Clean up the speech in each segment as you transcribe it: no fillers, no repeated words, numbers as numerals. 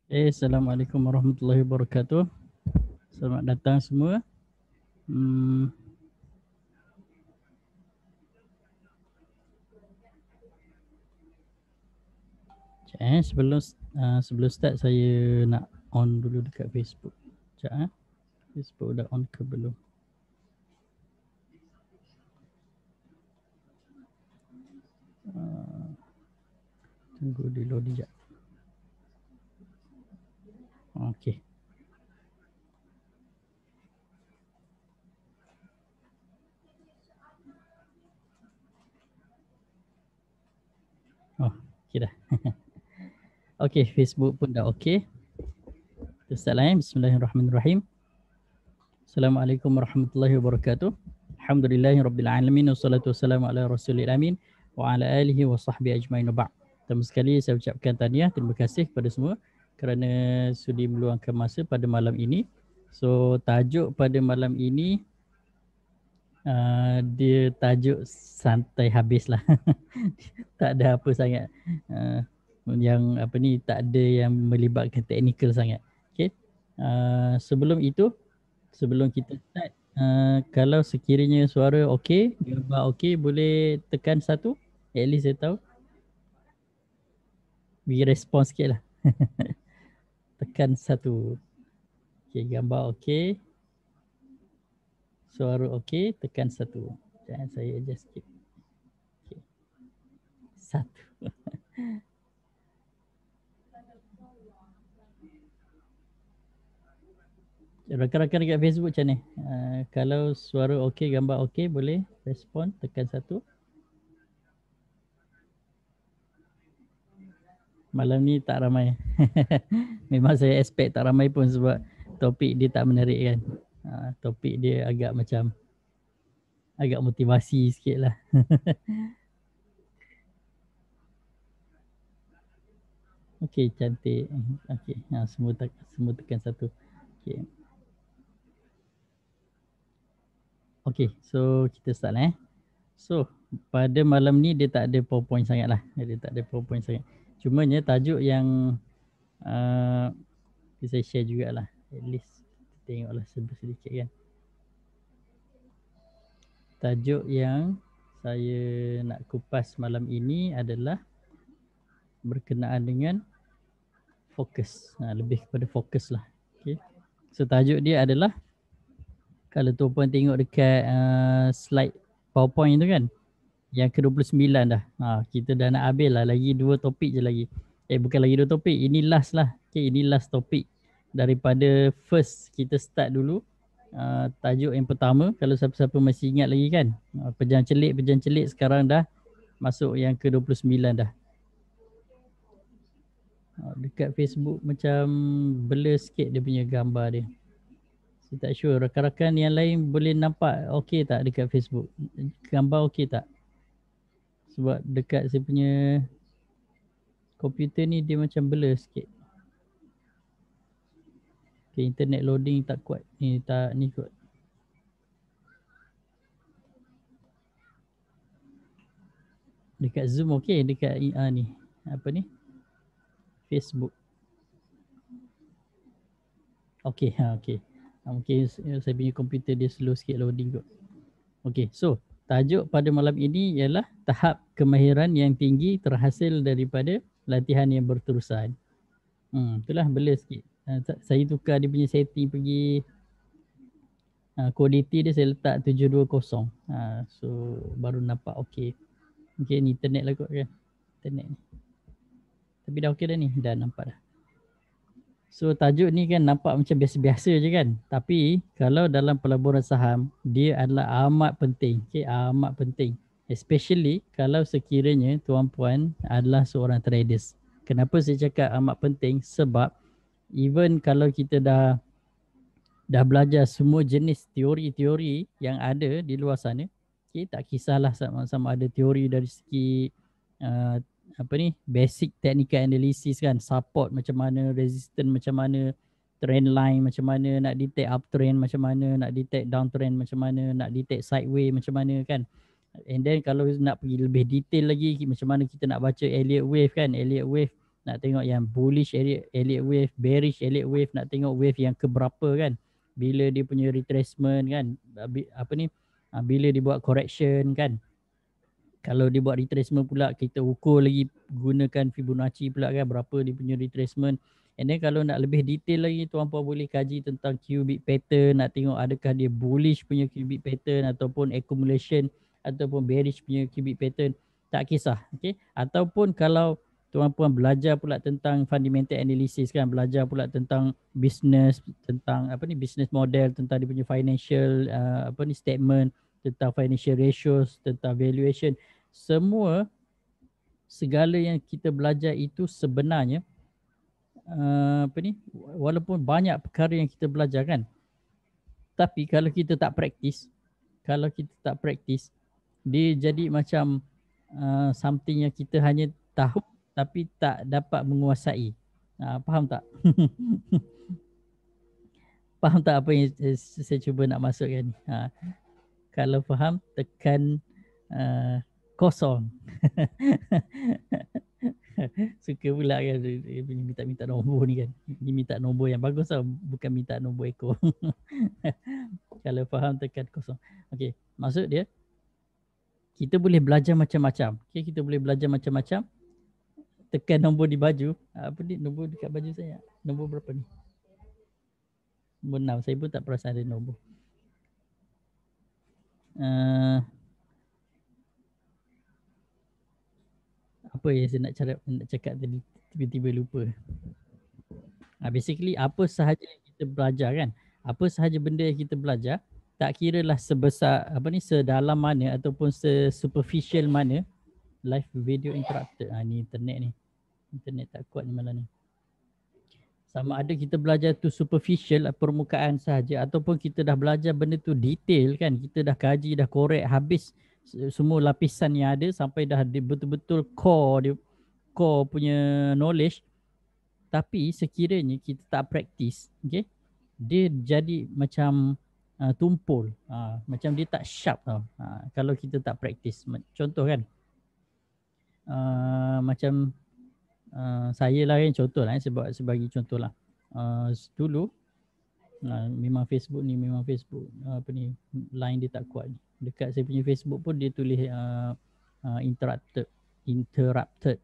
Assalamualaikum warahmatullahi wabarakatuh. Selamat datang semua. Sebelum start saya nak on dulu dekat Facebook. Sekejap. Facebook dah on ke belum? Tunggu di load sekejap. Okey. Oh, okey dah. Okey, Facebook pun dah okey. Kita start lah. Bismillahirrahmanirrahim. Assalamualaikum warahmatullahi wabarakatuh. Alhamdulillahirabbil alamin wassalatu wassalamu ala rasulil amin wa ala alihi wa sahbihi ajmain wa ba'd. Pertama sekali saya ucapkan tahniah, terima kasih kepada semua kerana sudi meluangkan masa pada malam ini. So tajuk pada malam ini dia tajuk santai habis lah. Tak ada apa sangat yang apa ni, tak ada yang melibatkan teknikal sangat. Okay. Sebelum itu, sebelum kita start, kalau sekiranya suara okey, gambar okey, boleh tekan 1. At least saya tahu. Bagi respon sikit lah. Tekan 1. Okay, gambar okey. Suara okey, tekan 1. Jangan saya adjust sikit. Okay. 1. Rakan-rakan dekat Facebook macam ni. Kalau suara okey, gambar okey, boleh respon, tekan 1. Malam ni tak ramai. Memang saya expect tak ramai pun sebab topik dia tak menarik kan. Topik dia agak macam agak motivasi sikit lah. Okey, cantik. Okey, semua tekan 1. Okey. Okey, so kita start lah. So, pada malam ni dia tak ada PowerPoint sangat lah. Dia tak ada PowerPoint sangat. Cumanya tajuk yang saya share jugalah. At least tengoklah sedikit kan. Tajuk yang saya nak kupas malam ini adalah berkenaan dengan fokus. Lebih kepada fokus lah. Okay. So tajuk dia adalah, kalau tuan-puan tengok dekat slide PowerPoint tu kan, yang ke-29 dah. Kita dah nak habis lah, lagi 2 topik je lagi. Bukan lagi 2 topik, ini last lah. Okay, ini last topik. Daripada first kita start dulu. Tajuk yang pertama, kalau siapa-siapa masih ingat lagi kan, pejam celik sekarang dah masuk yang ke-29 dah. Dekat Facebook macam blur sikit dia punya gambar dia. Saya tak sure, rakan-rakan yang lain boleh nampak okey tak dekat Facebook? Gambar okey tak? Sebab dekat saya punya komputer ni dia macam blur sikit. Okay, internet loading tak kuat. Ni kot. Dekat Zoom okey, dekat ni apa ni? Facebook. Okey, okey. Mungkin saya punya komputer dia slow sikit loading kot. Okey, so tajuk pada malam ini ialah tahap kemahiran yang tinggi terhasil daripada latihan yang berterusan. Itulah blur sikit. Saya tukar dia punya setting pergi quality dia saya letak 720. So baru nampak okey. Mungkin internet lah kot kan. Internet ni. Tapi dah okey dah ni. Dah nampak dah. So tajuk ni kan nampak macam biasa-biasa je kan. Tapi kalau dalam pelaburan saham, dia adalah amat penting. Okay, amat penting. Especially kalau sekiranya tuan-puan adalah seorang traders. Kenapa saya cakap amat penting? Sebab even kalau kita dah belajar semua jenis teori-teori yang ada di luar sana, okay, tak kisahlah sama-sama ada teori dari segi uh, apa ni, basic technical analysis kan, support macam mana, resistance macam mana, trend line macam mana, nak detect uptrend macam mana, nak detect downtrend macam mana, nak detect sideways macam mana kan. And then kalau nak pergi lebih detail lagi, macam mana kita nak baca Elliott wave kan, Elliott wave nak tengok yang bullish Elliott wave, bearish Elliott wave, nak tengok wave yang keberapa kan, bila dia punya retracement kan, apa ni, bila dia buat correction kan. Kalau dia buat retracement pula, kita ukur lagi gunakan Fibonacci pula kan, berapa dia punya retracement. And then kalau nak lebih detail lagi, tuan-puan boleh kaji tentang cubic pattern, nak tengok adakah dia bullish punya cubic pattern ataupun accumulation ataupun bearish punya cubic pattern, tak kisah. Okay? Ataupun kalau tuan-puan belajar pula tentang fundamental analysis kan, belajar pula tentang business, tentang apa ni, business model, tentang dia punya financial apa ni, statement, tentang financial ratios, tentang valuation, semua segala yang kita belajar itu sebenarnya apa ni, walaupun banyak perkara yang kita belajar kan, tapi kalau kita tak praktis, dia jadi macam something yang kita hanya tahu tapi tak dapat menguasai. Faham tak? Faham tak apa yang saya cuba nak masukkan ni? Kalau faham, tekan kosong. Suka pula kan dia minta nombor ni kan. Dia minta nombor yang bagus tau, bukan minta nombor ekor. Kalau faham, tekan kosong. Okey, maksud dia kita boleh belajar macam-macam. Okey, kita boleh belajar macam-macam. Tekan nombor di baju. Apa ni nombor dekat baju saya? Nombor berapa ni? Nombor 6. Saya pun tak perasan ada nombor. Apa yang saya nak cakap tadi, tiba-tiba lupa. Basically apa sahaja yang kita belajar kan, apa sahaja benda yang kita belajar, tak kira lah sebesar apa ni, sedalam mana ataupun superficial mana. Live video interrupted. Ni internet tak kuat ni malam ni. Sama ada kita belajar tu superficial, permukaan sahaja, ataupun kita dah belajar benda tu detail kan, kita dah kaji, dah korek habis semua lapisan yang ada sampai dah betul-betul core punya knowledge. Tapi sekiranya kita tak praktis, okay, dia jadi macam tumpul, macam dia tak sharp tau. Kalau kita tak praktis. Contoh kan, macam saya lah kan, contoh lah, sebagai contoh lah. Dulu memang Facebook apa ni, line dia tak kuat ni. Dekat saya punya Facebook pun dia tulis interrupted.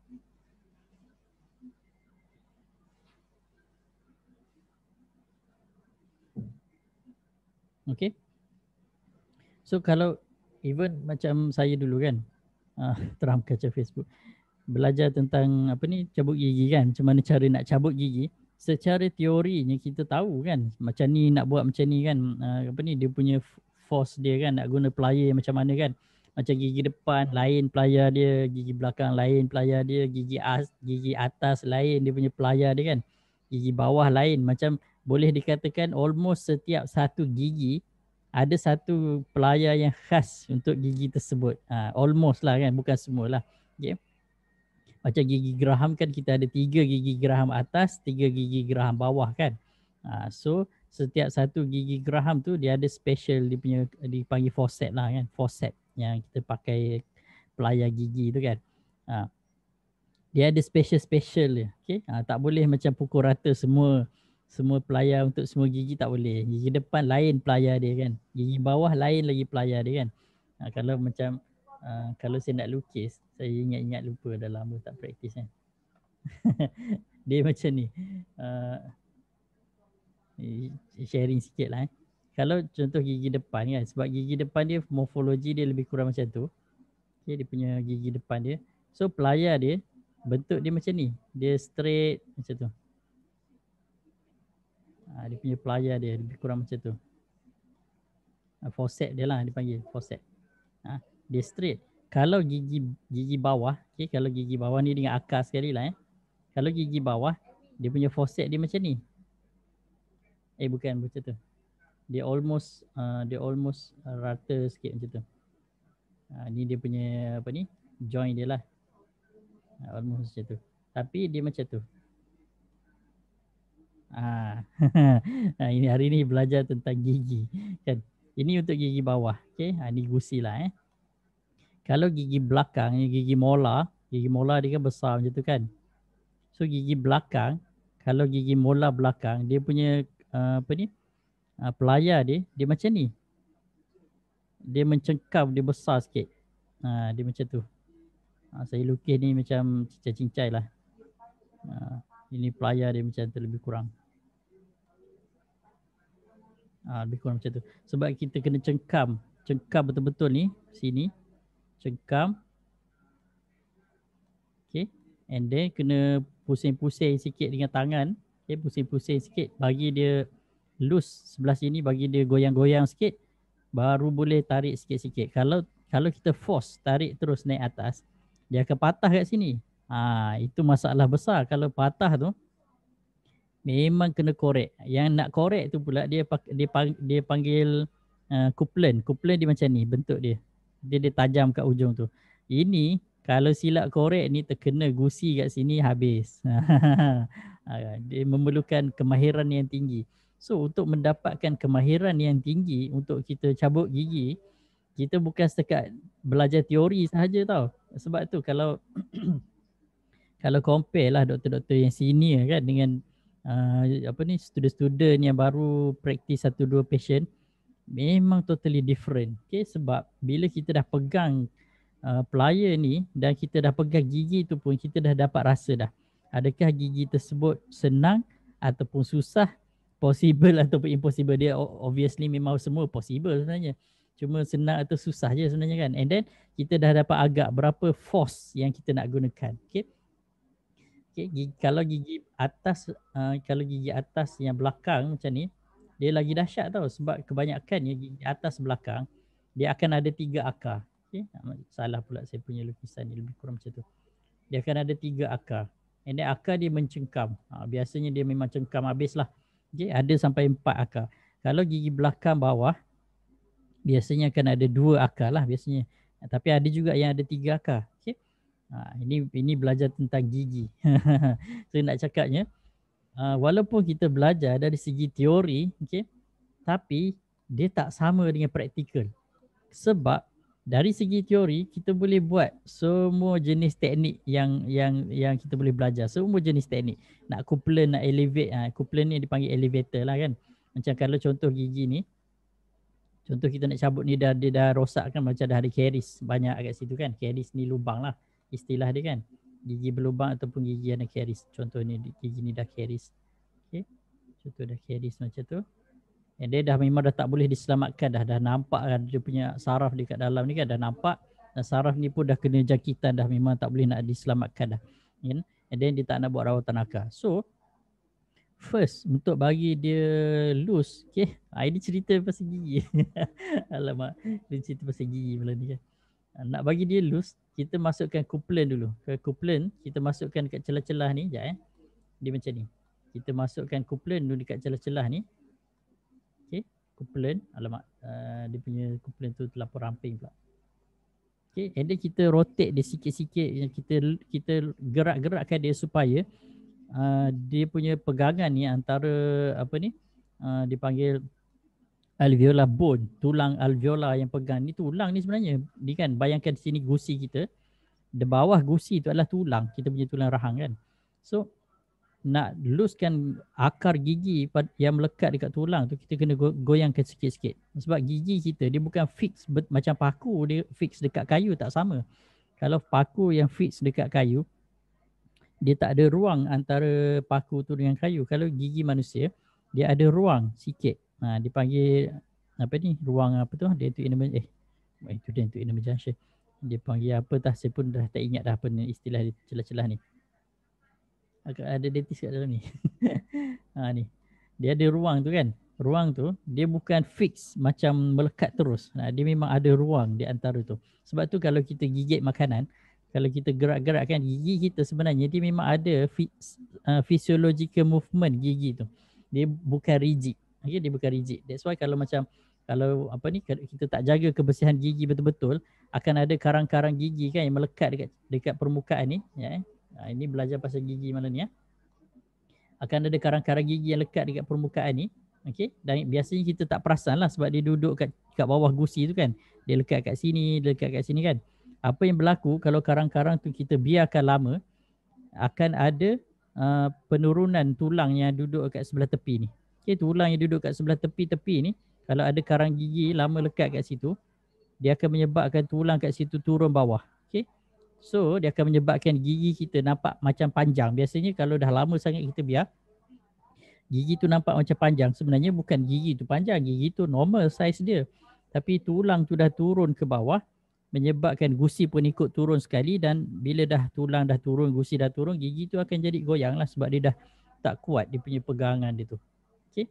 Okay. So kalau even macam saya dulu kan, teram kaca Facebook, belajar tentang apa ni, cabut gigi kan, macam mana cara nak cabut gigi. Secara teorinya kita tahu kan, macam ni nak buat macam ni kan, apa ni, dia punya force dia kan, nak guna plier macam mana kan. Macam gigi depan lain plier dia, gigi belakang lain plier dia, gigi atas lain dia punya plier dia kan, gigi bawah lain. Macam boleh dikatakan almost setiap satu gigi ada satu plier yang khas untuk gigi tersebut. Almost lah kan, bukan semua lah. Okay. Macam gigi geraham kan, kita ada 3 gigi geraham atas, 3 gigi geraham bawah kan. So setiap satu gigi geraham tu dia ada special, dia punya dipanggil faucet lah kan, faucet yang kita pakai pelayar gigi tu kan. Dia ada special dia. Okay? Tak boleh macam pukul rata semua pelayar untuk semua gigi, tak boleh. Gigi depan lain pelayar dia kan, gigi bawah lain lagi pelayar dia kan. Kalau macam kalau saya nak lukis, saya ingat lupa, dah lama tak praktis kan. Dia macam ni. Sharing sikit lah. Kalau contoh gigi depan kan, sebab gigi depan dia morfologi dia lebih kurang macam tu. Okay, dia punya gigi depan dia. So pelayar dia, bentuk dia macam ni. Dia straight macam tu. Dia punya pelayar dia lebih kurang macam tu. Forceps dia lah dipanggil, forceps. Dia straight. Kalau gigi bawah, okay, kalau gigi bawah ni dengan akar sekali lah. Kalau gigi bawah, dia punya forceps dia macam ni. Bukan macam tu. Dia almost rata sikit macam tu. Ni dia punya apa ni, joint dia lah. Almost macam tu. Tapi dia macam tu. Ini hari ni belajar tentang gigi kan. Ini untuk gigi bawah. Okay, ni gusi lah. Kalau gigi belakang, gigi molar dia kan besar macam tu kan. So gigi belakang, kalau gigi molar belakang, dia punya pelayar dia macam ni. Dia mencengkam, dia besar sikit. Dia macam tu. Saya lukis ni macam cincai-cincai lah. Ini pelayar dia macam tu lebih kurang. Lebih kurang macam tu. Sebab kita kena cengkam betul-betul ni, sini. Cengkam. Okay. And then kena pusing-pusing sikit dengan tangan. Okay, pusing-pusing sikit. Bagi dia loose sebelah sini, bagi dia goyang-goyang sikit. Baru boleh tarik sikit-sikit. Kalau kita force tarik terus naik atas, dia akan patah kat sini. Itu masalah besar. Kalau patah tu, memang kena korek. Yang nak korek tu pula dia panggil couplant. Couplant dia macam ni bentuk dia. Dia tajam kat ujung tu. Ini kalau silap korek ni terkena gusi kat sini habis. Dia memerlukan kemahiran yang tinggi. So untuk mendapatkan kemahiran yang tinggi untuk kita cabut gigi, kita bukan setakat belajar teori sahaja tau. Sebab tu kalau kalau compare lah doktor-doktor yang senior kan dengan student-student yang baru praktis 1-2 patient, memang totally different. Okay, sebab bila kita dah pegang pelayar ni dan kita dah pegang gigi tu pun, kita dah dapat rasa dah. Adakah gigi tersebut senang ataupun susah, possible ataupun impossible. Dia obviously memang semua possible sebenarnya. Cuma senang atau susah je sebenarnya kan. And then kita dah dapat agak berapa force yang kita nak gunakan. Okay. Kalau gigi atas yang belakang macam ni, dia lagi dahsyat tau. Sebab kebanyakan gigi atas belakang, dia akan ada 3 akar. Okay. Salah pula saya punya lukisan ni, lebih kurang macam tu. Dia akan ada 3 akar. And then akar dia mencengkam. Biasanya dia memang cengkam habis lah. Okay. Ada sampai 4 akar. Kalau gigi belakang bawah, biasanya akan ada 2 akar lah biasanya. Tapi ada juga yang ada 3 akar. Okay. Ini belajar tentang gigi. Saya nak cakapnya, walaupun kita belajar dari segi teori, okay, tapi dia tak sama dengan praktikal. Sebab dari segi teori kita boleh buat semua jenis teknik yang kita boleh belajar. Semua jenis teknik. Nak couplant, nak elevate, couplant ni dipanggil elevator lah kan. Macam kalau contoh gigi ni, contoh kita nak cabut ni, dia dah rosak kan, macam dah ada caries banyak kat situ kan. Caries ni lubang lah istilah dia kan. Gigi berlubang ataupun gigi yang ada caries. Contoh ni gigi ni dah caries. Okay. Contoh dah caries macam tu. And dia dah memang dah tak boleh diselamatkan dah. Dah nampak kan dia punya saraf dekat dalam ni kan. Dah nampak. Dan saraf ni pun dah kena jangkitan dah. Memang tak boleh nak diselamatkan dah. And then dia tak nak buat rawatan akar. So first untuk bagi dia loose. Okay. Ini cerita pasal gigi. Alamak. Dia cerita pasal gigi malam ni kan. Nak bagi dia loose, kita masukkan couplant dulu. Ke couplant, kita masukkan dekat celah-celah ni. Sekejap Dia macam ni. Kita masukkan couplant dulu dekat celah-celah ni. Okay, couplant. Alamak, dia punya couplant tu terlampau ramping pula. Okay, and then kita rotate dia sikit-sikit. Kita gerak-gerakkan dia supaya dia punya pegangan ni antara dipanggil alveolar bone, tulang alveolar yang pegang ni, tulang ni sebenarnya ni kan, bayangkan sini gusi kita, di bawah gusi tu adalah tulang, kita punya tulang rahang kan. So nak loosekan akar gigi yang melekat dekat tulang tu, kita kena goyangkan sikit-sikit. Sebab gigi kita dia bukan fix macam paku dia fix dekat kayu, tak sama. Kalau paku yang fix dekat kayu, dia tak ada ruang antara paku tu dengan kayu. Kalau gigi manusia, dia ada ruang sikit. Dipanggil apa ni, ruang apa tu, dia tu itu dia tu enamel junction. Dia panggil apa tah, saya pun dah tak ingat dah apa ni istilah dia, celah-celah ni. Agak ada dentist kat dalam ni. Ni. Dia ada ruang tu kan. Ruang tu dia bukan fix macam melekat terus. Dia memang ada ruang di antara tu. Sebab tu kalau kita gigit makanan, kalau kita gerak-gerakkan gigi kita, sebenarnya dia memang ada physiological movement gigi tu. Dia bukan rigid. Okay, dia bukan rigid. That's why kalau apa ni, kita tak jaga kebersihan gigi betul-betul, akan ada karang-karang gigi kan yang melekat dekat permukaan ni, ya. Ini belajar pasal gigi malam ni, ya. Akan ada karang-karang gigi yang lekat dekat permukaan ni. Okey, dan biasanya kita tak perasan lah sebab dia duduk kat bawah gusi tu kan. Dia lekat kat sini, dia lekat kat sini kan. Apa yang berlaku kalau karang-karang tu kita biarkan lama, akan ada penurunan tulang yang duduk kat sebelah tepi ni. Okey, tulang yang duduk kat sebelah tepi-tepi ni, kalau ada karang gigi lama lekat kat situ, dia akan menyebabkan tulang kat situ turun bawah. Okey. So, dia akan menyebabkan gigi kita nampak macam panjang. Biasanya kalau dah lama sangat kita biar, gigi tu nampak macam panjang. Sebenarnya bukan gigi tu panjang, gigi tu normal size dia. Tapi tulang tu dah turun ke bawah, menyebabkan gusi pun ikut turun sekali, dan bila dah tulang dah turun, gusi dah turun, gigi tu akan jadi goyang lah sebab dia dah tak kuat dia punya pegangan dia tu. Okay.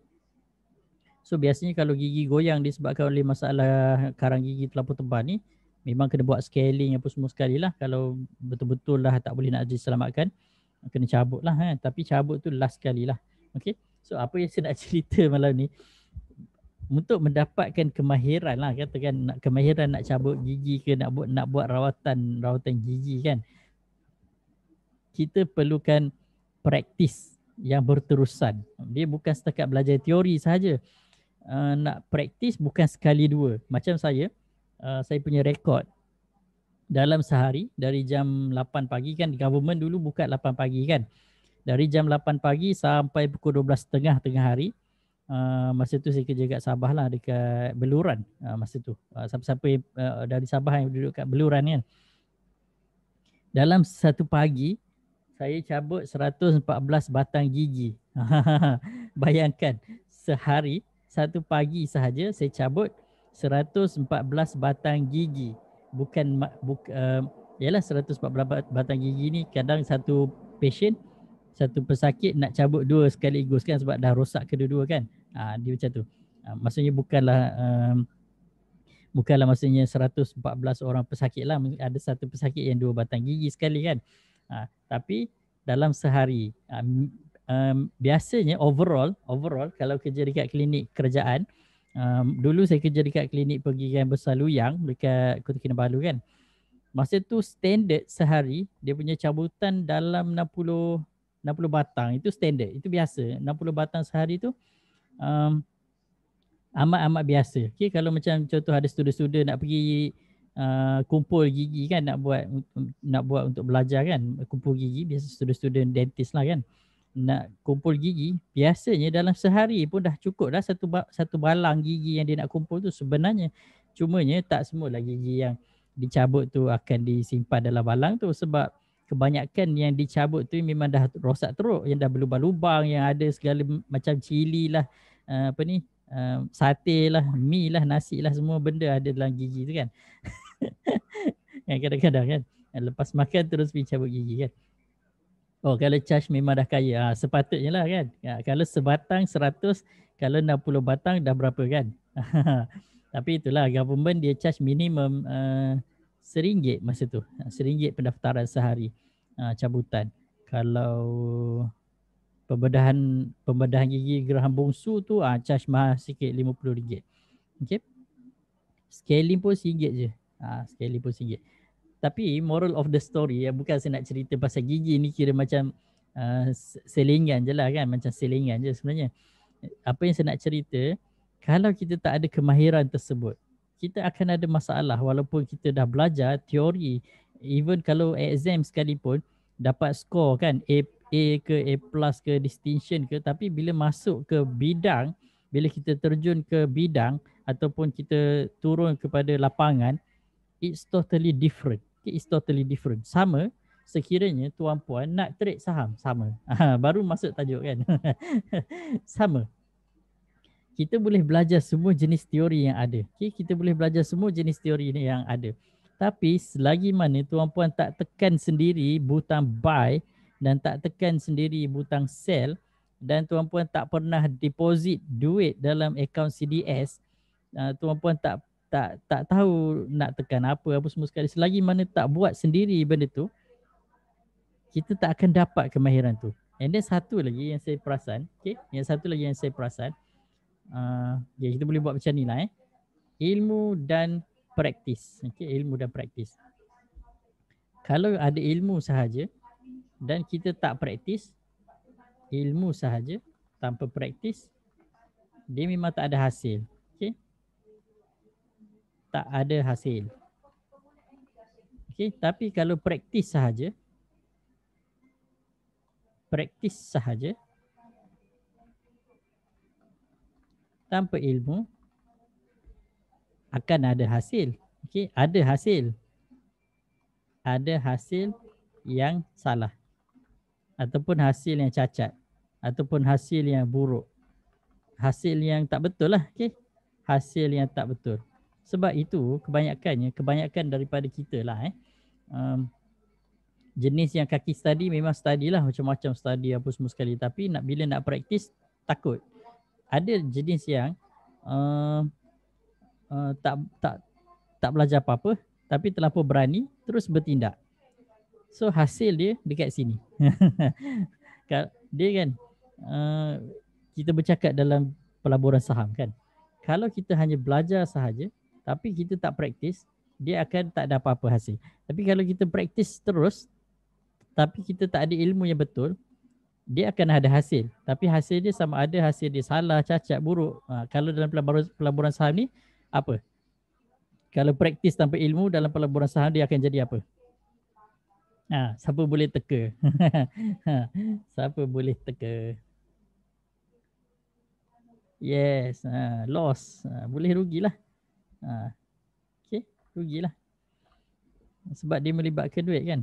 So biasanya kalau gigi goyang disebabkan oleh masalah karang gigi terlampau tebal ni, memang kena buat scaling apa semua sekali lah. Kalau betul-betul lah tak boleh nak diselamatkan, kena cabut lah. Tapi cabut tu last kali lah. Okay. So apa yang saya nak cerita malam ni, untuk mendapatkan kemahiran lah, katakan kemahiran nak cabut gigi ke nak buat rawatan gigi kan, kita perlukan praktis yang berterusan. Dia bukan setakat belajar teori sahaja. Nak praktis bukan sekali dua. Macam saya punya rekod dalam sehari dari jam 8 pagi kan, government dulu buka 8 pagi kan. Dari jam 8 pagi sampai pukul 12.30 tengah hari. Masa tu saya kerja kat Sabah lah, dekat Beluran masa tu. Siapa-siapa dari Sabah yang duduk kat Beluran kan. Dalam satu pagi, saya cabut 114 batang gigi. Bayangkan, sehari, satu pagi sahaja saya cabut 114 batang gigi. Yalah 114 batang gigi ni kadang satu patient, satu pesakit nak cabut dua sekaligus kan, sebab dah rosak kedua-dua kan. Dia macam tu. Maksudnya bukanlah maksudnya 114 orang pesakit lah. Ada satu pesakit yang 2 batang gigi sekali kan. Tapi dalam sehari, biasanya overall kalau kerja dekat klinik kerajaan, dulu saya kerja dekat klinik pergigian besar Luyang dekat Kota Kinabalu kan. Masa tu standard sehari dia punya cabutan dalam 60 batang. Itu standard, itu biasa. 60 batang sehari tu amat-amat biasa. Okay, kalau macam contoh ada student-student nak pergi kumpul gigi kan, nak buat untuk belajar kan, kumpul gigi, biasa student-student dentist lah kan, nak kumpul gigi, biasanya dalam sehari pun dah cukup dah satu balang gigi yang dia nak kumpul tu sebenarnya. Cumanya tak semua lah gigi yang dicabut tu akan disimpan dalam balang tu, sebab kebanyakan yang dicabut tu memang dah rosak teruk, yang dah berlubang-lubang, yang ada segala macam cili lah, sate lah, mi lah, nasi lah, semua benda ada dalam gigi tu kan. Kadang-kadang kan lepas makan terus pergi cabut gigi kan. Oh, kalau charge memang dah kaya. Sepatutnya lah kan. Kalau sebatang 100, kalau 60 batang dah berapa kan. Tapi itulah, government dia charge minimum RM1 masa tu. RM1 pendaftaran sehari cabutan. Kalau pembedahan gigi geraham bungsu tu charge mahal sikit, RM50. Okay. Scaling pun RM1 je. Scaling pun RM1. Tapi moral of the story, bukan saya nak cerita pasal gigi ni kira macam selingan je lah kan. Macam selingan je sebenarnya. Apa yang saya nak cerita, kalau kita tak ada kemahiran tersebut, kita akan ada masalah walaupun kita dah belajar teori. Even kalau exam sekalipun, dapat skor kan, A ke A plus ke distinction ke, tapi bila masuk ke bidang, bila kita terjun ke bidang ataupun kita turun kepada lapangan, it's totally different. It's totally different. Sama sekiranya tuan-puan nak trade saham, sama. Baru masuk tajuk kan. Sama. Kita boleh belajar semua jenis teori yang ada. Okay? Kita boleh belajar semua jenis teori ni yang ada. Tapi selagi mana tuan-puan tak tekan sendiri butang buy dan tak tekan sendiri butang sell dan tuan-puan tak pernah deposit duit dalam akaun CDS, tuan-puan tak tahu nak tekan apa semua sekali. Selagi mana tak buat sendiri benda tu, kita tak akan dapat kemahiran tu. And then satu lagi yang saya perasan, okay? Yang satu lagi yang saya perasan, kita boleh buat macam ni lah ilmu dan praktis. Okay, ilmu dan praktis. Kalau ada ilmu sahaja dan kita tak praktis, ilmu sahaja tanpa praktis, dia memang tak ada hasil. Okay? Tak ada hasil. Okay, tapi kalau praktis sahaja tanpa ilmu, akan ada hasil. Okay, ada hasil. Ada hasil yang salah. Ataupun hasil yang cacat. Ataupun hasil yang buruk. Hasil yang tak betul lah. Okay? Hasil yang tak betul. Sebab itu kebanyakan daripada kita lah jenis yang kaki study memang study lah, macam-macam study apa semua sekali, tapi bila nak praktis takut. Ada jenis yang tak belajar apa-apa tapi terlampau berani terus bertindak. So hasil dia dekat sini. Dia kan kita bercakap dalam pelaburan saham kan. Kalau kita hanya belajar sahaja tapi kita tak praktis, dia akan tak ada apa-apa hasil. Tapi kalau kita praktis terus tapi kita tak ada ilmu yang betul, dia akan ada hasil. Tapi hasil dia sama ada hasil dia salah, cacat, buruk. Kalau dalam pelaburan saham ni, apa? Kalau praktis tanpa ilmu dalam pelaburan saham, dia akan jadi apa? Siapa boleh teka? Siapa boleh teka? Yes, loss. Boleh rugilah. Okay, rugilah. Sebab dia melibatkan duit kan,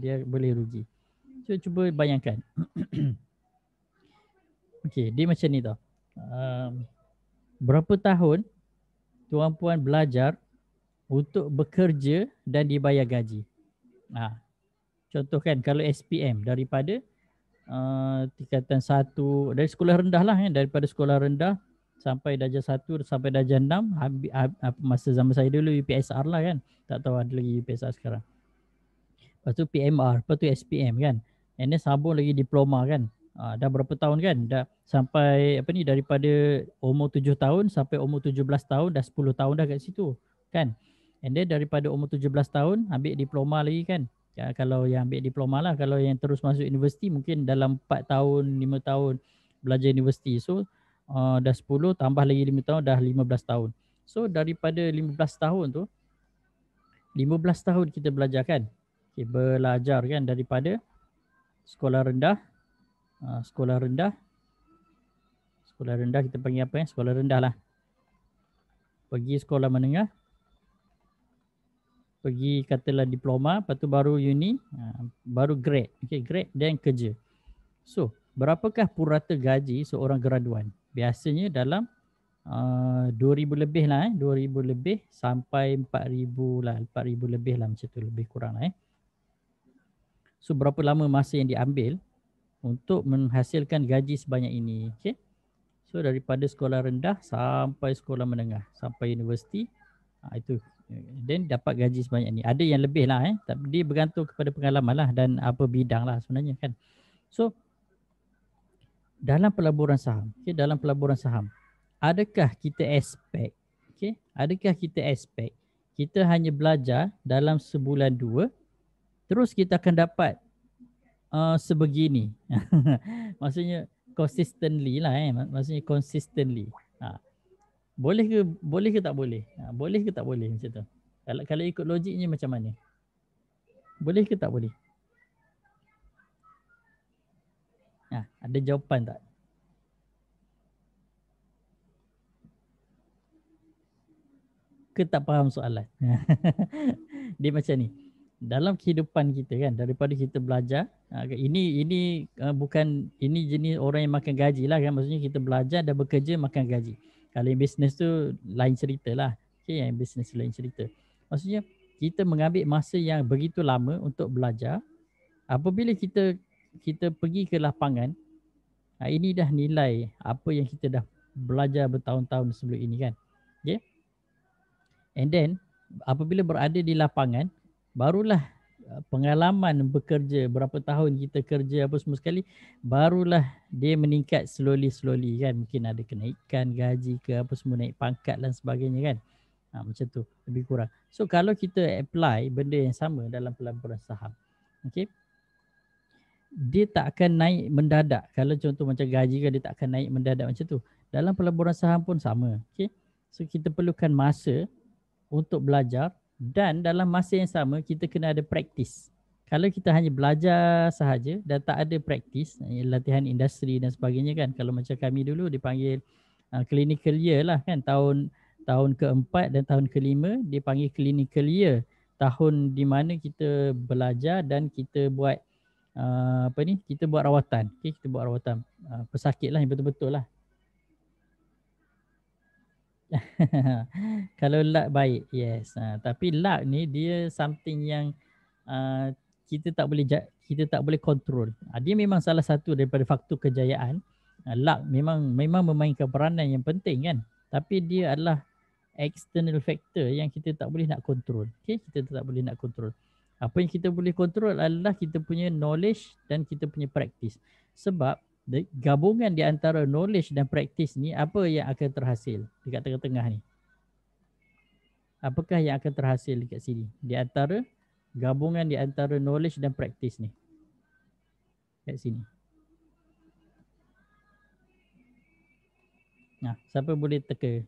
dia boleh rugi. So cuba bayangkan. Okey, dia macam ni tau. Berapa tahun tuan-puan belajar untuk bekerja dan dibayar gaji? Contoh kan, kalau SPM daripada tingkatan 1 dari sekolah rendah lah kan, daripada sekolah rendah sampai darjah 1 sampai darjah 6, masa zaman saya dulu UPSR lah kan, tak tahu ada lagi UPSR sekarang. Lepas tu PMR, lepas tu SPM kan, and then sambung lagi diploma kan. Dah berapa tahun kan, dah sampai daripada umur 7 tahun sampai umur 17 tahun, dah 10 tahun dah kat situ kan. And then daripada umur 17 tahun ambil diploma lagi kan. Kalau yang ambil diploma lah, kalau yang terus masuk universiti mungkin dalam 4 tahun 5 tahun belajar universiti. So dah 10 tambah lagi 5 tahun, dah 15 tahun. So daripada 15 tahun tu, 15 tahun kita belajar kan. Belajar kan daripada sekolah rendah, sekolah rendah kita panggil apa sekolah rendah lah, pergi sekolah menengah, pergi katalah diploma, lepas tu baru uni, baru grade. Grade dan kerja. So berapakah purata gaji seorang graduan? Biasanya dalam 2,000 lebih lah 2,000 lebih sampai 4,000 lah, 4,000 lebih lah, macam tu, lebih kurang lah So berapa lama masa yang diambil untuk menghasilkan gaji sebanyak ini? Okay. So daripada sekolah rendah sampai sekolah menengah sampai universiti, itu then dapat gaji sebanyak ini. Ada yang lebih lah tapi dia bergantung kepada pengalaman lah dan apa bidang lah sebenarnya kan. So dalam pelaburan saham, dalam pelaburan saham, adakah kita expect, adakah kita expect kita hanya belajar dalam sebulan 2 terus kita akan dapat sebegini? Maksudnya consistently lah maksudnya consistently. Boleh ke tak boleh? Boleh ke tak boleh macam tu? Kalau ikut logiknya macam mana? Boleh ke tak boleh? Ada jawapan tak? Ke tak faham soalan? Dia macam ni. dalam kehidupan kita kan, daripada kita belajar, ini bukan ini jenis orang yang makan gaji lah kan, maksudnya kita belajar dan bekerja makan gaji. Kalau yang bisnes tu lain cerita lah. Okay, yang bisnes lain cerita. Maksudnya kita mengambil masa yang begitu lama untuk belajar. Apabila kita pergi ke lapangan, ini dah nilai apa yang kita dah belajar bertahun-tahun sebelum ini kan. Okay. And then apabila berada di lapangan, barulah pengalaman bekerja, berapa tahun kita kerja apa semua sekali, barulah dia meningkat slowly kan. Mungkin ada kenaikan gaji ke apa semua, naik pangkat dan sebagainya kan. Macam tu lebih kurang. So kalau kita apply benda yang sama dalam pelaburan saham, okay, dia tak akan naik mendadak. Kalau contoh macam gaji kan, dia tak akan naik mendadak macam tu. Dalam pelaburan saham pun sama. Okay? So kita perlukan masa untuk belajar, dan dalam masa yang sama kita kena ada praktis. Kalau kita hanya belajar sahaja dan tak ada praktis, latihan industri dan sebagainya kan. Kalau macam kami dulu dipanggil clinical year lah kan, tahun keempat dan tahun kelima dipanggil clinical year. Tahun di mana kita belajar dan kita buat kita buat rawatan. Okay, kita buat rawatan pesakit lah yang betul-betul lah. Kalau luck baik, yes. Tapi luck ni dia something yang kita tak boleh control. Dia memang salah satu daripada faktor kejayaan. Luck memang memainkan peranan yang penting kan. Tapi dia adalah external factor yang kita tak boleh nak control. Okay, kita tak boleh nak control. Apa yang kita boleh control adalah kita punya knowledge dan kita punya practice. Sebab gabungan di antara knowledge dan practice ni, apa yang akan terhasil dekat tengah-tengah ni? Apakah yang akan terhasil dekat sini? Di antara gabungan di antara knowledge dan practice ni. Kat sini. Siapa boleh teka?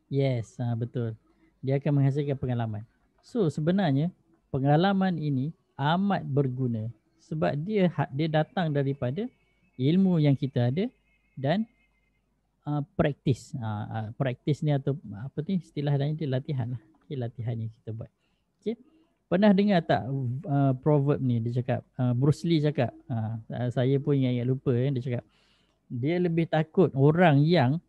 Yes, betul. Dia akan menghasilkan pengalaman. So sebenarnya pengalaman ini amat berguna sebab dia datang daripada ilmu yang kita ada dan praktis. Praktis ni atau apa ni istilah dia, latihan lah. Okay, latihan yang kita buat. Okay. Pernah dengar tak proverb ni, dia cakap, Bruce Lee cakap, saya pun ingat lupa, dia cakap dia lebih takut orang yang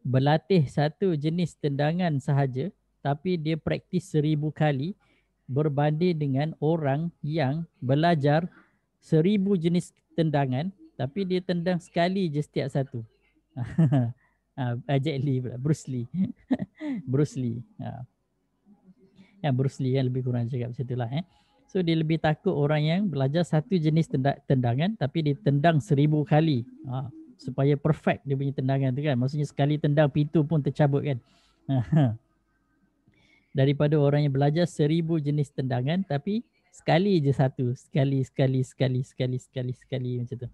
berlatih satu jenis tendangan sahaja tapi dia praktis 1000 kali berbanding dengan orang yang belajar 1000 jenis tendangan tapi dia tendang sekali je setiap satu. Jet Li pula, Bruce Lee. Bruce Lee. Bruce Lee kan lebih kurang cakap macam itulah. So dia lebih takut orang yang belajar satu jenis tendangan tapi dia tendang 1000 kali. Supaya perfect dia punya tendangan tu kan. Maksudnya sekali tendang pintu pun tercabut kan. Daripada orang yang belajar 1000 jenis tendangan tapi sekali je satu. Sekali macam tu.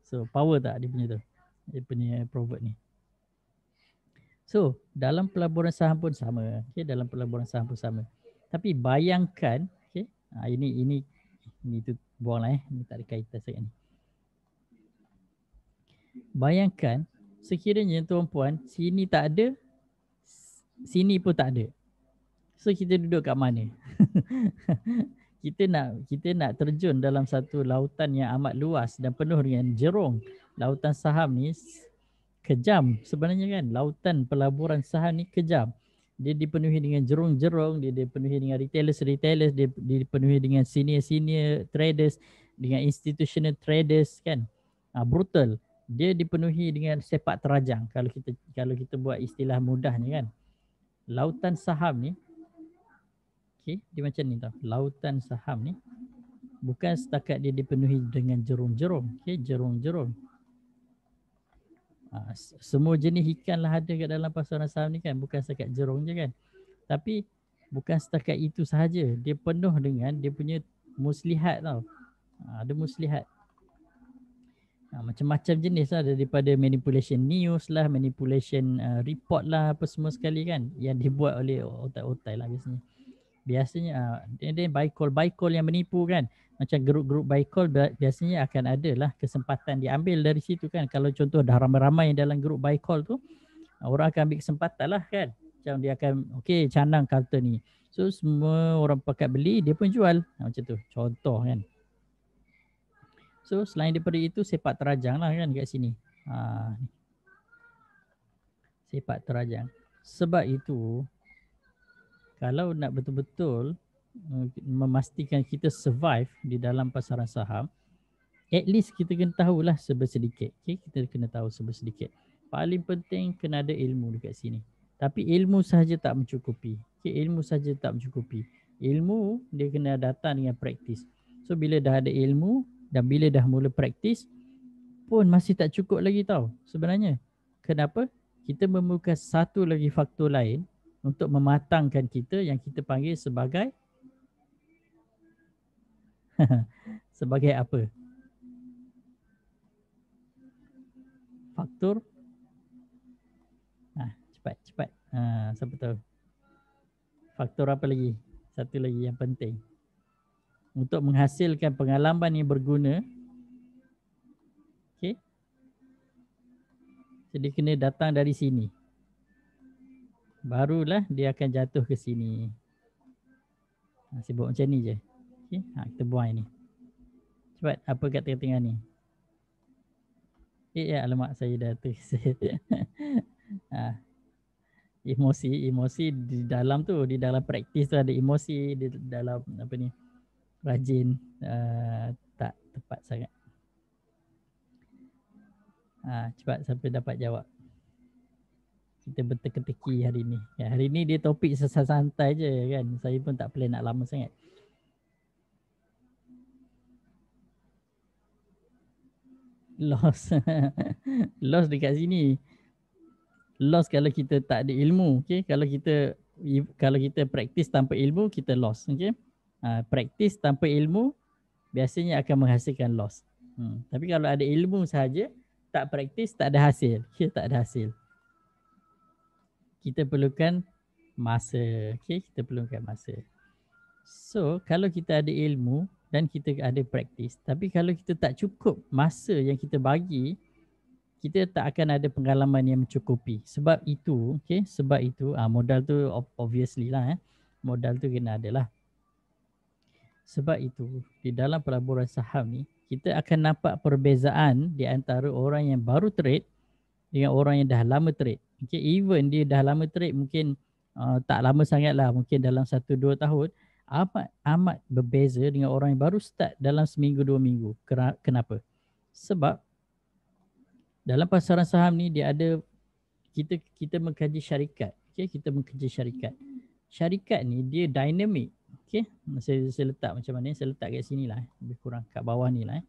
So power tak dia punya tu? Dia punya proverb ni. So dalam pelaburan saham pun sama. Okay, dalam pelaburan saham pun sama. Tapi bayangkan, okay, ini tu buanglah ini tak ada kaitan sangat ni. Bayangkan sekiranya tuan-puan sini tak ada, sini pun tak ada. So kita duduk kat mana? kita nak terjun dalam satu lautan yang amat luas dan penuh dengan jerung. Lautan saham ni kejam sebenarnya kan. Lautan pelaburan saham ni kejam. Dia dipenuhi dengan jerung-jerung, dia dipenuhi dengan retailers, dia dipenuhi dengan senior traders, dengan institutional traders kan. Brutal. Dia dipenuhi dengan sepak terajang kalau kita buat istilah mudahnya kan. Lautan saham ni, okay, dia macam ni tau. Lautan saham ni bukan setakat dia dipenuhi dengan jerung-jerung, okay, jerung-jerung. Semua jenis ikan lah ada kat dalam pasaran saham ni kan, bukan setakat jerung je kan. Tapi bukan setakat itu sahaja, dia penuh dengan dia punya muslihat tau. Ada muslihat. Macam-macam jenis lah, daripada manipulation news lah, manipulation report lah, apa semua sekali kan, yang dibuat oleh otak-otak lah biasanya. Dia buy call yang menipu kan. Macam grup buy call biasanya akan ada lah kesempatan diambil dari situ kan. Kalau contoh dah ramai-ramai dalam grup buy call tu, orang akan ambil kesempatan lah kan. Macam dia akan okey canang kata ni. So semua orang pakat beli, dia pun jual. Macam tu. Contoh kan. So selain daripada itu sepak terajang lah kan kat sini. Ni. Sepak terajang. Sebab itu kalau nak betul-betul memastikan kita survive di dalam pasaran saham, at least kita kena tahulah sebersedikit. Okay? Kita kena tahu sebersedikit. Paling penting kena ada ilmu dekat sini. Tapi ilmu sahaja tak mencukupi. Okay? Ilmu sahaja tak mencukupi. Ilmu dia kena datang dengan praktis. So bila dah ada ilmu dan bila dah mula praktis pun masih tak cukup lagi tau sebenarnya. Kenapa? Kita memerlukan satu lagi faktor lain untuk mematangkan kita yang kita panggil sebagai sebagai apa? Faktor cepat. Siapa tahu? Faktor apa lagi? Satu lagi yang penting. Untuk menghasilkan pengalaman yang berguna. Okay. Jadi kena datang dari sini. Barulah dia akan jatuh ke sini. Sibuk macam ni je. Okay. Kita buang ini. Cepat, apa kat tengah-tengah ni? Alamak saya dah tulis. Emosi di dalam tu, di dalam praktis tu ada emosi, di dalam apa ni, rajin, tak tepat sangat. Cepat sampai dapat jawab. Kita berteka-teki hari ni. Hari ni dia topik santai je kan. Saya pun tak plan nak lama sangat. Loss. Loss dekat sini. Loss kalau kita tak ada ilmu. Okay? Kalau kita praktis tanpa ilmu, kita loss. Okay? Praktis tanpa ilmu biasanya akan menghasilkan loss. Tapi kalau ada ilmu sahaja, tak praktis, tak ada hasil. Okay? Tak ada hasil. Kita perlukan masa. Okay? Kita perlukan masa. So, kalau kita ada ilmu dan kita ada praktis, tapi kalau kita tak cukup masa yang kita bagi, kita tak akan ada pengalaman yang mencukupi. Sebab itu, modal tu obviously lah. Modal tu kena ada lah. Sebab itu, di dalam pelaburan saham ni, kita akan nampak perbezaan di antara orang yang baru trade dengan orang yang dah lama trade. Okay, even dia dah lama trade mungkin tak lama sangat lah, mungkin dalam 1-2 tahun, amat berbeza dengan orang yang baru start dalam seminggu 2 minggu. Kenapa? Sebab dalam pasaran saham ni dia ada, kita mengkaji syarikat. Okay, kita mengkaji syarikat. Syarikat ni dia dynamic. Okay, saya letak macam mana? Saya letak kat sini lah, lebih kurang kat bawah ni lah.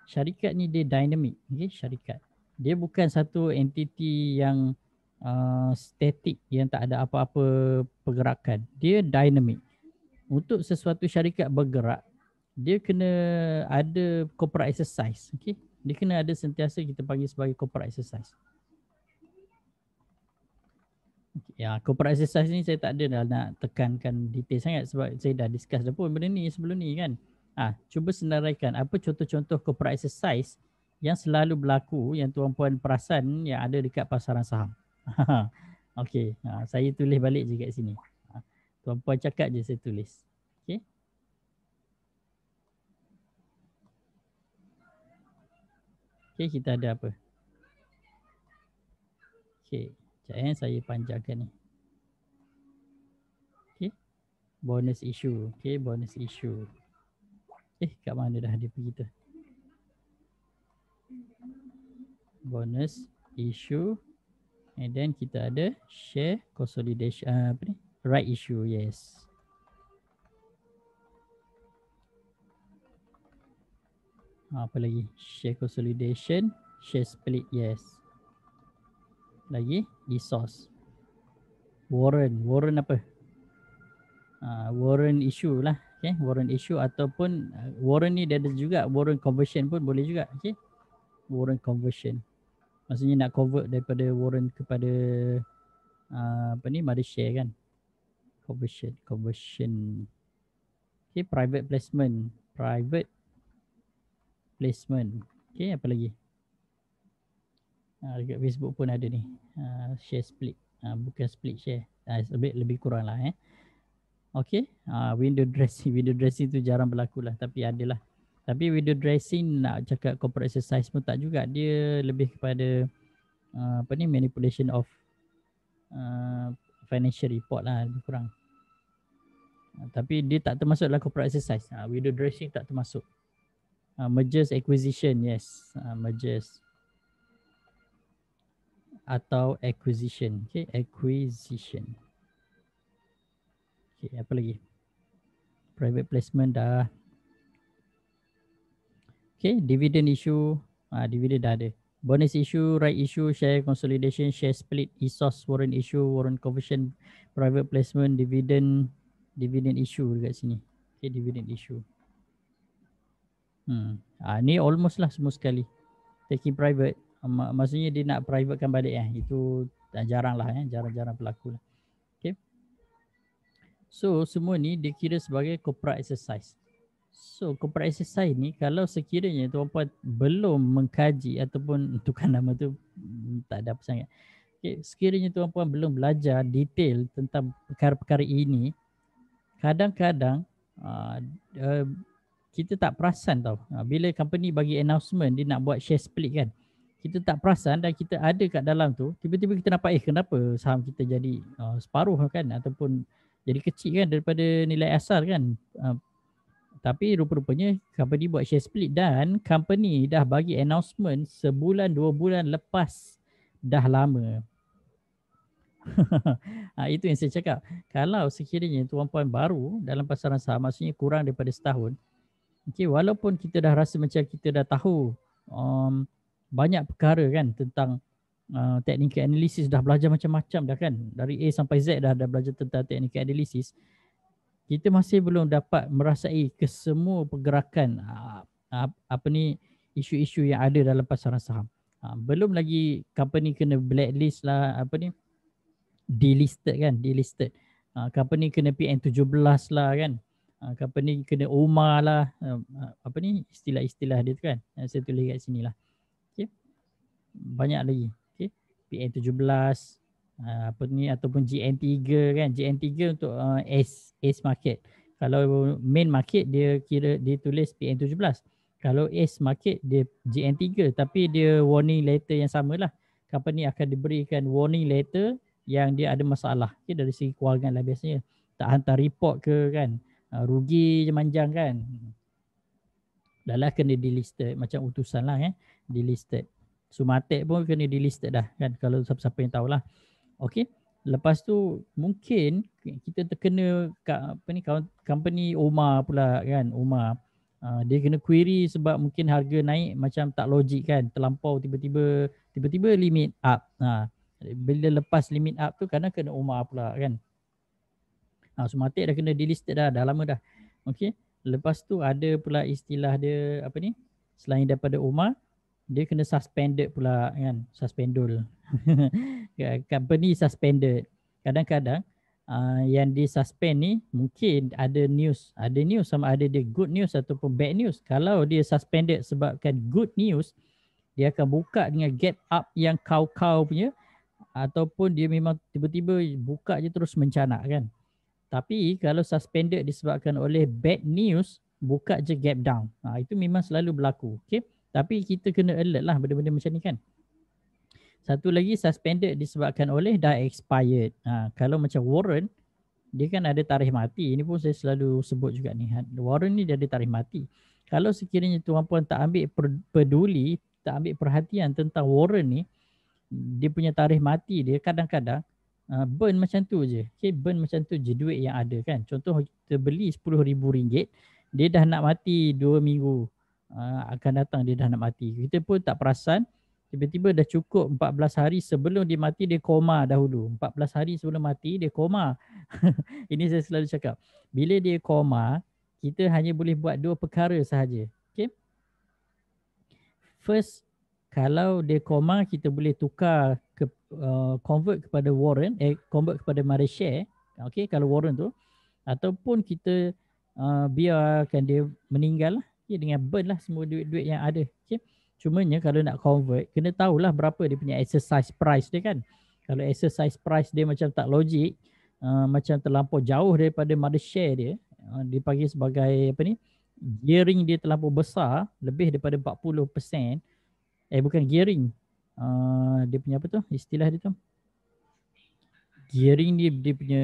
Syarikat ni dia dynamic. Okay, syarikat. Dia bukan satu entiti yang statik, yang tak ada apa-apa pergerakan. Dia dynamic. Untuk sesuatu syarikat bergerak, dia kena ada corporate exercise. Okay? Dia kena ada sentiasa kita panggil sebagai corporate exercise. Corporate exercise ni saya tak ada dah nak tekankan detail sangat sebab saya dah discuss dah pun benda ni sebelum ni kan. Cuba senaraikan apa contoh-contoh corporate exercise yang selalu berlaku yang tuan-puan perasan yang ada dekat pasaran saham. Okey, saya tulis balik je kat sini. Tuan-puan cakap je saya tulis. Okey. Okey, kita ada apa? Okey, sekejap saya panjangkan ni. Okey. Bonus issue. Okey, bonus issue. Kat mana dah dia pergi tu? Bonus issue. And then kita ada share consolidation, apa ni? Right issue, yes. Apa lagi? Share consolidation, share split, yes. Lagi ESOS. Warrant apa? Warrant issue lah. Okay, warrant issue ataupun warrant ni dia ada juga warrant conversion pun boleh juga. Okay, warrant conversion. Maksudnya nak convert daripada warrant kepada mother share kan. Conversion. Okay, private placement. Okay, apa lagi? Dekat Facebook pun ada ni. Share split. Bukan split share. Lebih kurang lah Okay. Window dressing tu jarang berlaku lah, tapi adalah. Tapi window dressing nak cakap corporate exercise pun tak juga. Dia lebih kepada manipulation of financial report lah, lebih kurang. Tapi dia tak termasuk dalam corporate exercise. Window dressing tak termasuk. Mergers acquisition, yes. Mergers atau acquisition. Okay, acquisition. Okay, apa lagi? Private placement dah. Okay, dividend issue. Dividend dah ada. Bonus issue, right issue, share consolidation, share split, ESOS, warrant issue, warrant conversion, private placement, dividend issue dekat sini. Okay, dividend issue. Ni almost lah semua sekali. Taking private, maksudnya dia nak privatekan balik Itu jarang lah jarang-jarang berlaku lah. Okay. So semua ni dikira sebagai corporate exercise. So corporate exercise ni kalau sekiranya tuan-puan belum mengkaji ataupun tukar nama tu tak ada apa sangat. Okay. Sekiranya tuan-puan belum belajar detail tentang perkara-perkara ini, kadang-kadang kita tak perasan tau. Bila company bagi announcement dia nak buat share split kan, kita tak perasan dan kita ada kat dalam tu, tiba-tiba kita nampak kenapa saham kita jadi separuh kan, ataupun jadi kecil kan daripada nilai asal kan. Tapi rupa-rupanya company buat share split dan company dah bagi announcement sebulan 2 bulan lepas dah lama. Itu yang saya cakap. Kalau sekiranya tuan-puan baru dalam pasaran saham, maksudnya kurang daripada setahun, okay, walaupun kita dah rasa macam kita dah tahu banyak perkara kan tentang technical analysis, dah belajar macam-macam dah kan, dari A sampai Z dah belajar tentang technical analysis, kita masih belum dapat merasai kesemua pergerakan isu-isu yang ada dalam pasaran saham. Belum lagi company kena blacklist lah, delisted kan, company kena PN17 lah kan, company kena OMA lah, istilah-istilah dia tu kan, saya tulis kat sini lah. Okay. Banyak lagi. Okay. PN17 ataupun GN3 kan, GN3 untuk ACE market. Kalau main market dia tulis PN17. Kalau ACE market dia GN3, tapi dia warning letter yang samalah. Company akan diberikan warning letter yang dia ada masalah, okay, dari segi kewangan lah biasanya. Tak hantar report ke kan, rugi je manjang kan. Dah lah kena delisted, macam utusan lah delisted. Sumatek pun kena delisted dah kan, kalau siapa-siapa yang tahulah. Okey, lepas tu mungkin kita terkena company OMA pula kan, OMA. Dia kena query sebab mungkin harga naik macam tak logik kan, terlampau tiba-tiba limit up. Bila lepas limit up tu kadang kena OMA pula kan. Sumatek dah kena delisted dah lama dah. Okey, lepas tu ada pula istilah dia selain daripada OMA, dia kena suspended pula kan, suspendul. Company suspended. Kadang-kadang yang disuspend ni mungkin ada news sama ada dia good news ataupun bad news. Kalau dia suspended sebabkan good news, dia akan buka dengan gap up yang kau-kau punya, ataupun dia memang tiba-tiba buka je terus mencanak kan. Tapi kalau suspended disebabkan oleh bad news, buka je gap down. Itu memang selalu berlaku. Okay? Tapi kita kena alert lah benda-benda macam ni kan. Satu lagi, suspended disebabkan oleh dah expired. Kalau macam warrant, dia kan ada tarikh mati. Ini pun saya selalu sebut juga ni. Warrant ni dia ada tarikh mati. Kalau sekiranya tuan-puan tak ambil peduli, tak ambil perhatian tentang warrant ni, dia punya tarikh mati dia kadang-kadang burn macam tu je. Okay, burn macam tu je duit yang ada kan. Contoh kita beli RM10,000, dia dah nak mati 2 minggu. Akan datang dia dah nak mati. Kita pun tak perasan, tiba-tiba dah cukup 14 hari sebelum dia mati, dia koma dahulu. 14 hari sebelum mati dia koma. Ini saya selalu cakap. Bila dia koma, kita hanya boleh buat 2 perkara sahaja. Okay? First, kalau dia koma, kita boleh tukar convert kepada warrant, convert kepada mother share. Okay, kalau warrant tu. Ataupun kita biarkan dia meninggal lah. Okay, dengan burn lah semua duit-duit yang ada. Okay. Cumanya kalau nak convert, kena tahulah berapa dia punya exercise price dia kan. Kalau exercise price dia macam tak logik, macam terlampau jauh daripada mother share dia, dia panggil sebagai apa ni, gearing dia terlampau besar, lebih daripada 40%. Bukan gearing, dia punya apa tu, istilah dia tu, gearing dia punya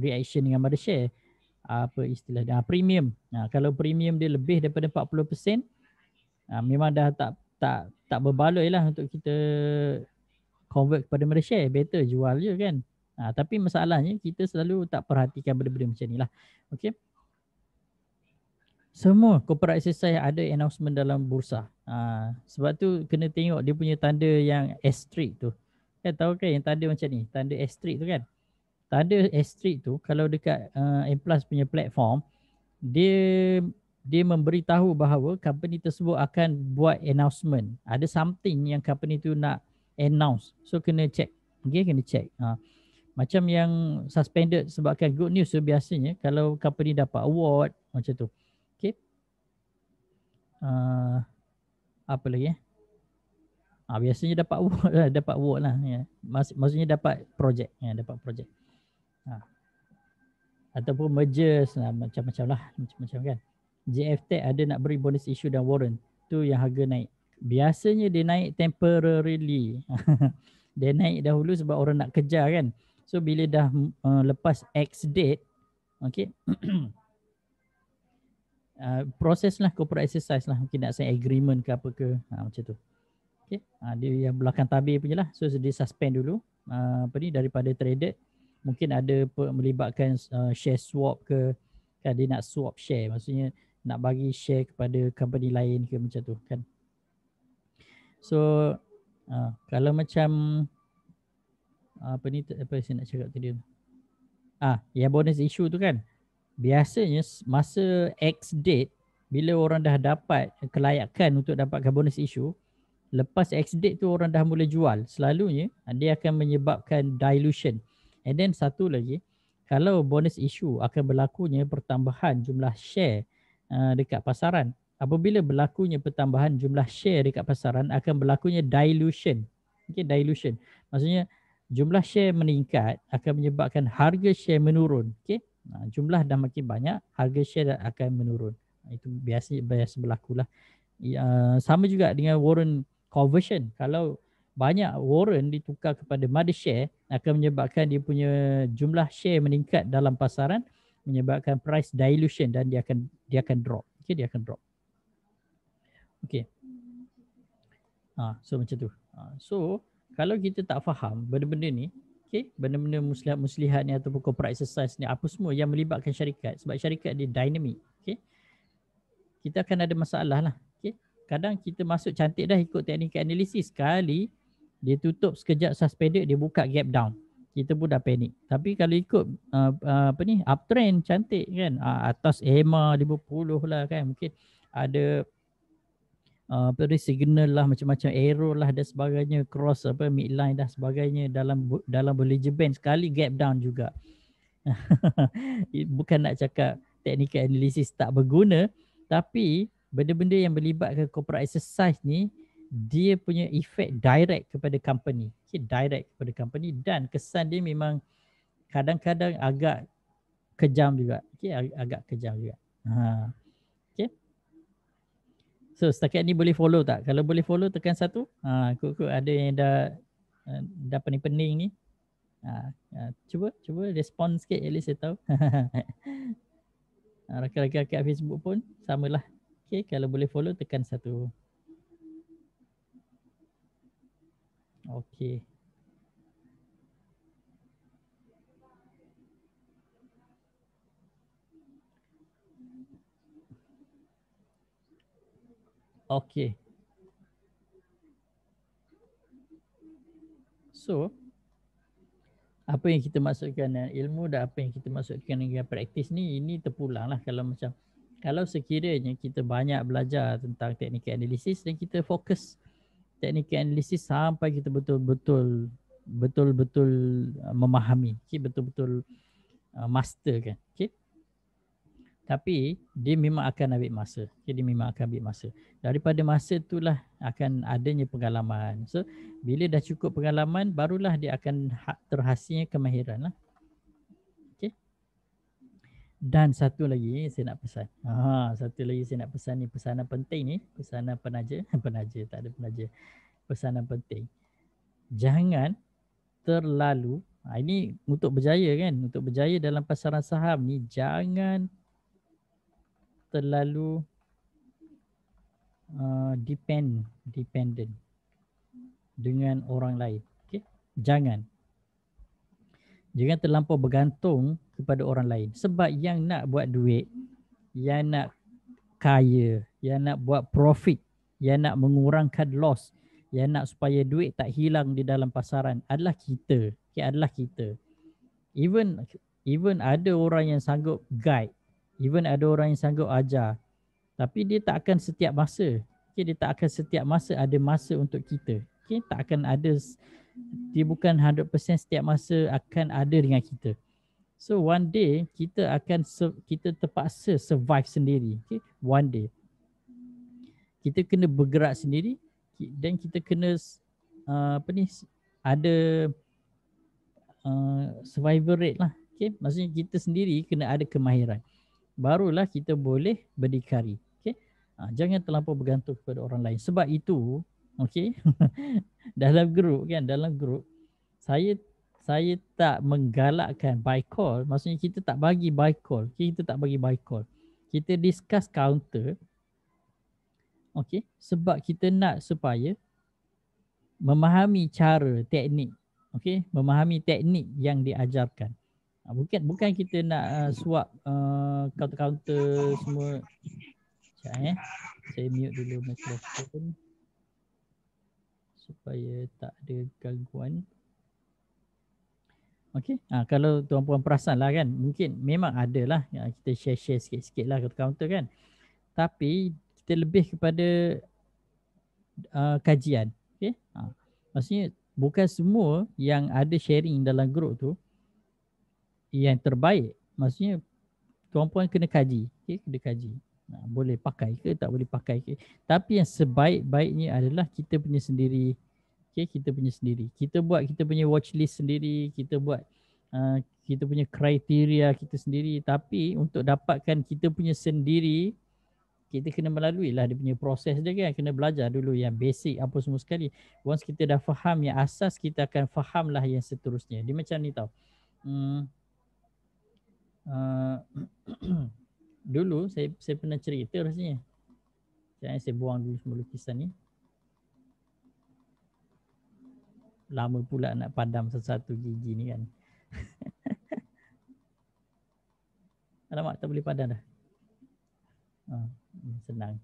reaction dengan mother share, apa istilah dia, premium. Kalau premium dia lebih daripada 40%, memang dah tak berbaloi lah untuk kita convert kepada mother share. Better jual je kan. Tapi masalahnya kita selalu tak perhatikan benda-benda macam ni lah. Okay. Semua corporate exercise ada announcement dalam bursa. Sebab tu kena tengok dia punya tanda yang asterisk tu. Kan tahu kan yang tanda macam ni, tanda asterisk tu kan. Tanda asterisk tu kalau dekat M+ punya platform, dia memberitahu bahawa company tersebut akan buat announcement. Ada something yang company tu nak announce. So kena check. Okay, kena check. Macam yang suspended sebabkan good news tu biasanya kalau company dapat award macam tu. Okay. Apa lagi biasanya dapat award lah, dapat award lah ya. Maksudnya dapat projek, dapat projek. Ataupun mergers lah, macam-macam lah, macam-macam kan. JFTech ada nak beri bonus issue dan warrant, tu yang harga naik. Biasanya dia naik temporarily. Dia naik dahulu sebab orang nak kejar kan. So bila dah lepas X date, okay, proses lah corporate exercise lah, mungkin nak sign agreement ke apa ke, macam tu. Okay. Dia yang belakang tabir punya lah. So dia suspend dulu daripada traded. Mungkin ada melibatkan share swap ke, kan dia nak swap share, maksudnya nak bagi share kepada company lain ke macam tu kan. So kalau macam apa saya nak cakap tadi, yang bonus issue tu kan, biasanya masa X date bila orang dah dapat kelayakan untuk dapatkan bonus issue, lepas X date tu orang dah mula jual, selalunya dia akan menyebabkan dilution. And then satu lagi, kalau bonus issue akan berlakunya pertambahan jumlah share dekat pasaran. Apabila berlakunya pertambahan jumlah share dekat pasaran, akan berlakunya dilution. Okay, dilution. Maksudnya jumlah share meningkat akan menyebabkan harga share menurun. Okay, jumlah dah makin banyak, harga share akan menurun. Itu biasa berlaku lah. Sama juga dengan warrant conversion. Kalau banyak warrant ditukar kepada mother share, akan menyebabkan dia punya jumlah share meningkat dalam pasaran, menyebabkan price dilution dan dia akan drop. Okay, dia akan drop. Okay. So macam tu. So kalau kita tak faham benda-benda ni, okay, benda-benda muslihat ni ataupun corporate exercise ni, apa semua yang melibatkan syarikat, sebab syarikat dia dynamic, okay, kita akan ada masalah lah. Okay. Kadang kita masuk cantik dah ikut teknik analisis, sekali dia tutup sekejap suspended, dia buka gap down, kita pun dah panik. Tapi kalau ikut uptrend cantik kan, atas EMA 50 lah kan, mungkin ada signal lah, macam-macam arrow lah dan sebagainya, cross midline dan sebagainya, dalam Bollinger Band, sekali gap down juga. Bukan nak cakap teknik analisis tak berguna, tapi benda-benda yang melibatkan corporate exercise ni, dia punya efek direct kepada company. Okay, direct kepada company, dan kesan dia memang kadang-kadang agak kejam juga. Okay, agak kejam juga. Okay. So setakat ni boleh follow tak? Kalau boleh follow tekan 1. Kok ada yang dah pening-pening ni. Cuba respon sikit, at least saya tahu. Rakan-rakan kat Facebook pun samalah. Okay, kalau boleh follow tekan 1. Okay. Okay. So apa yang kita maksudkan dengan ilmu dan apa yang kita maksudkan dengan praktis ni, ini terpulang lah. Kalau sekiranya kita banyak belajar tentang teknik analisis dan kita fokus teknik analisis sampai kita betul-betul memahami, okay, betul-betul master kan. Okay. Tapi dia memang akan ambil masa. Okay, dia memang akan ambil masa. Daripada masa itulah akan adanya pengalaman. So bila dah cukup pengalaman, barulah dia akan terhasilnya kemahiran lah. Okay. Dan satu lagi saya nak pesan. Satu lagi saya nak pesan ni, pesanan penting ni, pesanan penaja, penaja tak ada penaja. Pesanan penting. Jangan terlalu, ini untuk berjaya kan, untuk berjaya dalam pasaran saham ni, jangan terlalu dependent dengan orang lain. Okay? Jangan terlampau bergantung kepada orang lain. Sebab yang nak buat duit, yang nak kaya, yang nak buat profit, yang nak mengurangkan loss, yang nak supaya duit tak hilang di dalam pasaran adalah kita. Okay, adalah kita. Even ada orang yang sanggup guide, even ada orang yang sanggup ajar, tapi dia tak akan setiap masa. Okay, dia tak akan setiap masa ada masa untuk kita. Okay, tak akan ada, dia bukan 100% setiap masa akan ada dengan kita. So one day kita terpaksa survive sendiri. Okay, one day kita kena bergerak sendiri dan kita kena ada survival rate lah. Okay, maksudnya kita sendiri kena ada kemahiran. Barulah kita boleh berdikari. Okay, jangan terlampau bergantung kepada orang lain. Sebab itu, okay, dalam grup saya tak menggalakkan buy call. Maksudnya kita tak bagi buy call. Okay, kita tak bagi buy call. Kita discuss counter. Okay, sebab kita nak supaya memahami cara, teknik. Okay, memahami teknik yang diajarkan. Bukan kita nak swap counter-counter semua. Sekejap saya mute dulu mikrofon supaya tak ada gangguan. Okey, kalau tuan-puan perasan lah kan, mungkin memang ada lah kita share sikit-sikit lah counter kan. Tapi kita lebih kepada kajian. Okey, maksudnya bukan semua yang ada sharing dalam grup tu yang terbaik. Maksudnya tuan-puan kena kaji. Okey, kena kaji. Boleh pakai ke, tak boleh pakai ke. Tapi yang sebaik-baiknya adalah kita punya sendiri. Okay, kita punya sendiri. Kita buat kita punya watch list sendiri. Kita buat kita punya kriteria kita sendiri. Tapi untuk dapatkan kita punya sendiri, kita kena melalui lah dia punya proses dia kan. Kena belajar dulu yang basic apa semua sekali. Once kita dah faham yang asas, kita akan faham lah yang seterusnya. Dia macam ni tau. Dulu saya pernah cerita rasanya. Saya buang dulu semua lukisan ni. Lama pula nak padam satu-satu gigi ni kan. Alamak, tak boleh padam dah. Senang.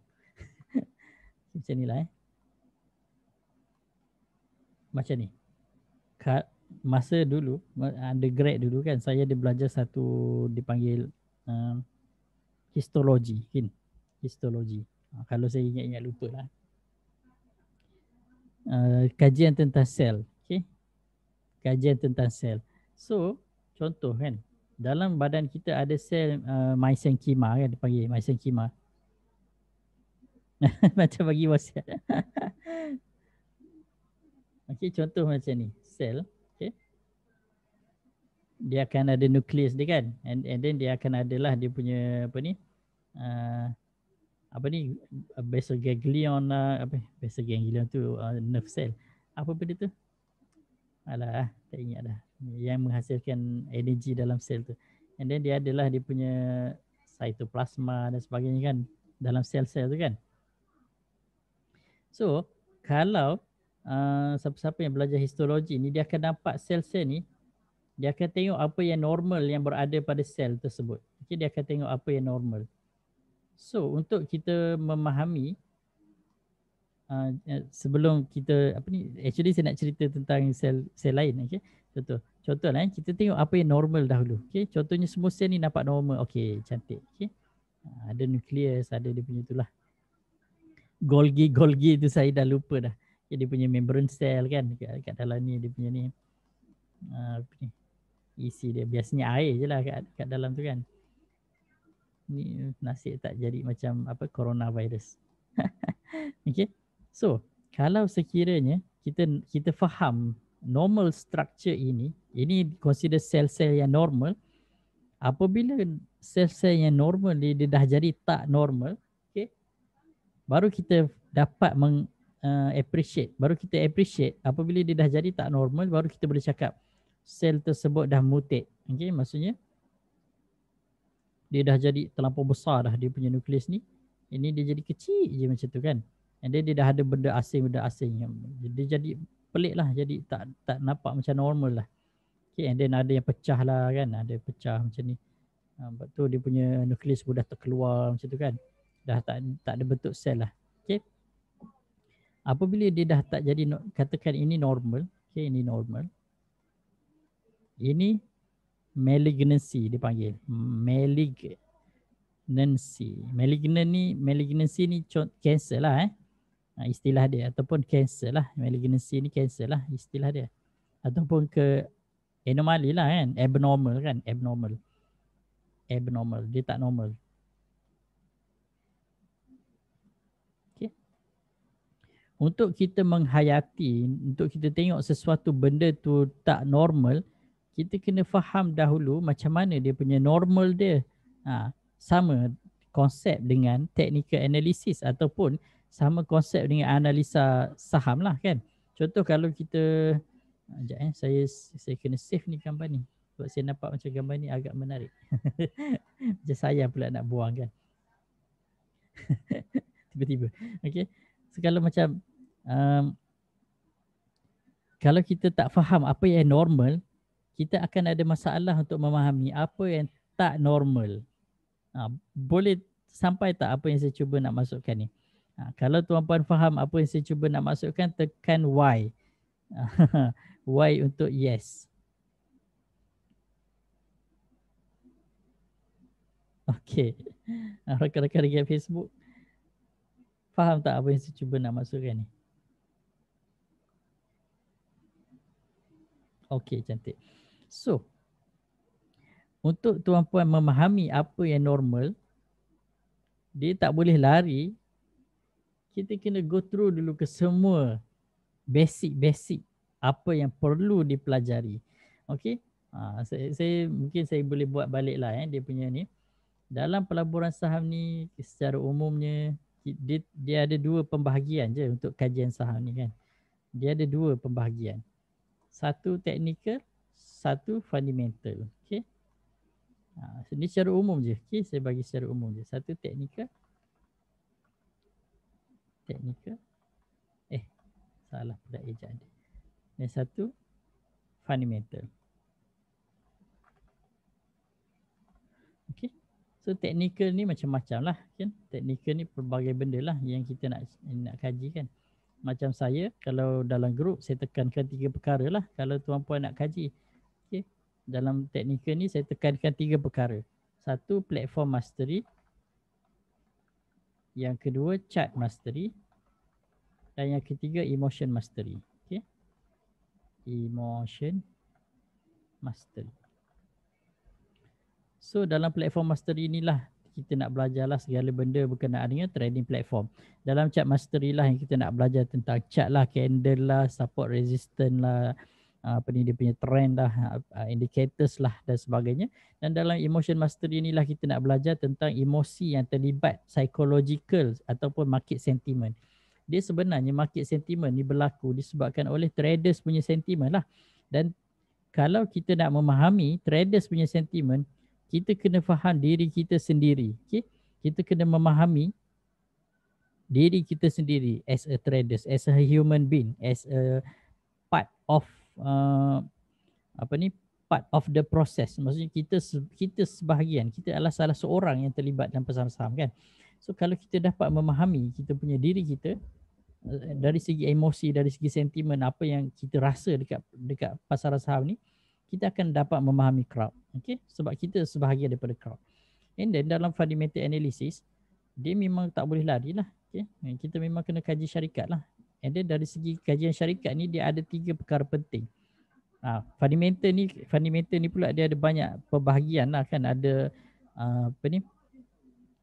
Macam ni lah Macam ni. Masa dulu, undergrad dulu kan, saya ada belajar satu dipanggil histologi. Histologi. Kalau saya ingat-ingat lupa lah. Kajian tentang sel. Okay? Kajian tentang sel. So, contoh kan, dalam badan kita ada sel mesenkima kan, dipanggil mesenkima. Macam bagi wasiat. Okey, contoh macam ni, sel, okey. Dia akan ada nukleus dia kan, and then dia akan adalah dia punya basal ganglion lah, basal ganglion tu nerve cell. Apa benda tu? Alah, tak ingat dah. Yang menghasilkan energi dalam sel tu. And then dia adalah dia punya cytoplasma dan sebagainya kan dalam sel-sel tu kan. So, kalau siapa-siapa yang belajar histologi ni, dia akan nampak sel-sel ni, dia akan tengok apa yang normal yang berada pada sel tersebut. Okay, dia akan tengok apa yang normal. So, untuk kita memahami, sebelum kita, actually saya nak cerita tentang sel lain. Okay? Contohlah, kita tengok apa yang normal dahulu. Okay? Contohnya semua sel ni nampak normal. Okay, cantik. Okay? Ada nukleus, ada dia punya itulah. Golgi tu saya dah lupa dah. Dia punya membrane cell kan kat dalam ni, dia punya ni isi dia biasanya air je lah kat dalam tu kan. Ni nasib tak jadi macam apa coronavirus. Okay. So, kalau sekiranya kita faham normal structure ini consider sel-sel yang normal. Apabila sel-sel yang normal dia dah jadi tak normal, okay, baru kita dapat appreciate. Baru kita appreciate apabila dia dah jadi tak normal, baru kita boleh cakap sel tersebut dah mutate. Okay, maksudnya dia dah jadi terlampau besar dah dia punya nukleus ni. Ini dia jadi kecil je macam tu kan. And then dia dah ada benda asing yang dia jadi pelik lah, jadi tak nampak macam normal lah. Okay, and then ada yang pecah lah kan, ada pecah macam ni. Lepas tu dia punya nukleus pun dah terkeluar macam tu kan. Dah tak ada bentuk sel lah. Okay. Apabila dia dah tak jadi, katakan ini normal. Okay, ini normal. Ini malignancy dipanggil. Malignancy ni cancer lah istilah dia, ataupun cancer lah. Malignancy ni cancer lah istilah dia. Ataupun ke anomali lah kan, abnormal kan, abnormal. Dia tak normal. Okay. Untuk kita menghayati, untuk kita tengok sesuatu benda tu tak normal, kita kena faham dahulu macam mana dia punya normal dia. Sama konsep dengan technical analysis ataupun sama konsep dengan analisa saham lah kan. Contoh kalau kita, saya kena save ni gambar ni. Sebab saya nampak macam gambar ni agak menarik. Macam saya pula nak buang kan. Tiba-tiba. Okay. So kalau macam, kalau kita tak faham apa yang normal, kita akan ada masalah untuk memahami apa yang tak normal. Boleh sampai tak apa yang saya cuba nak masukkan ni? Kalau tuan-puan faham apa yang saya cuba nak masukkan, tekan Y. Y untuk yes. Okay. Rakan-rakan dekat Facebook, faham tak apa yang saya cuba nak masukkan ni? Okay, cantik. So, untuk tuan-puan memahami apa yang normal, dia tak boleh lari. Kita kena go through dulu ke semua basic apa yang perlu dipelajari. Okay. Mungkin saya boleh buat balik lah dia punya ni. Dalam pelaburan saham ni secara umumnya dia ada dua pembahagian je untuk kajian saham ni kan. Dia ada dua pembahagian. Satu technical, satu fundamental. Okay. Ini secara umum je. Okay, saya bagi secara umum je. Satu technical. Salah pula ejaan dia. Dan satu fundamental. Okay. So technical ni macam-macam lah kan. Technical ni pelbagai benda lah yang kita nak kaji kan. Macam saya, kalau dalam grup saya tekankan 3 perkara lah kalau tuan-puan nak kaji. Okay. Dalam technical ni saya tekankan 3 perkara. Satu, platform mastery. Yang kedua, chart mastery. Dan yang ketiga, emotion mastery. Okay. Emotion mastery. So dalam platform mastery inilah kita nak belajarlah segala benda berkenaan dengan trading platform. Dalam chart mastery lah yang kita nak belajar tentang chart lah, candle lah, support resistance lah, apa ni dia punya trend lah, indicators lah dan sebagainya. Dan dalam emotion mastery inilah kita nak belajar tentang emosi yang terlibat, psychological ataupun market sentiment. Dia sebenarnya market sentiment ni berlaku disebabkan oleh traders punya sentiment lah. Dan kalau kita nak memahami traders punya sentiment, kita kena faham diri kita sendiri. Okay? Kita kena memahami diri kita sendiri as a traders, as a human being, as a part of part of the process. Maksudnya kita sebahagian, kita adalah salah seorang yang terlibat dalam pasar saham kan. So kalau kita dapat memahami kita punya diri kita dari segi emosi, dari segi sentimen, apa yang kita rasa dekat pasar saham ni, kita akan dapat memahami crowd. Okay? Sebab kita sebahagian daripada crowd. And then dalam fundamental analysis, dia memang tak boleh lari lah. Okay? Kita memang kena kaji syarikat lah. And then dari segi kajian syarikat ni, dia ada 3 perkara penting. Fundamental ni pula dia ada banyak pembahagian lah kan. Ada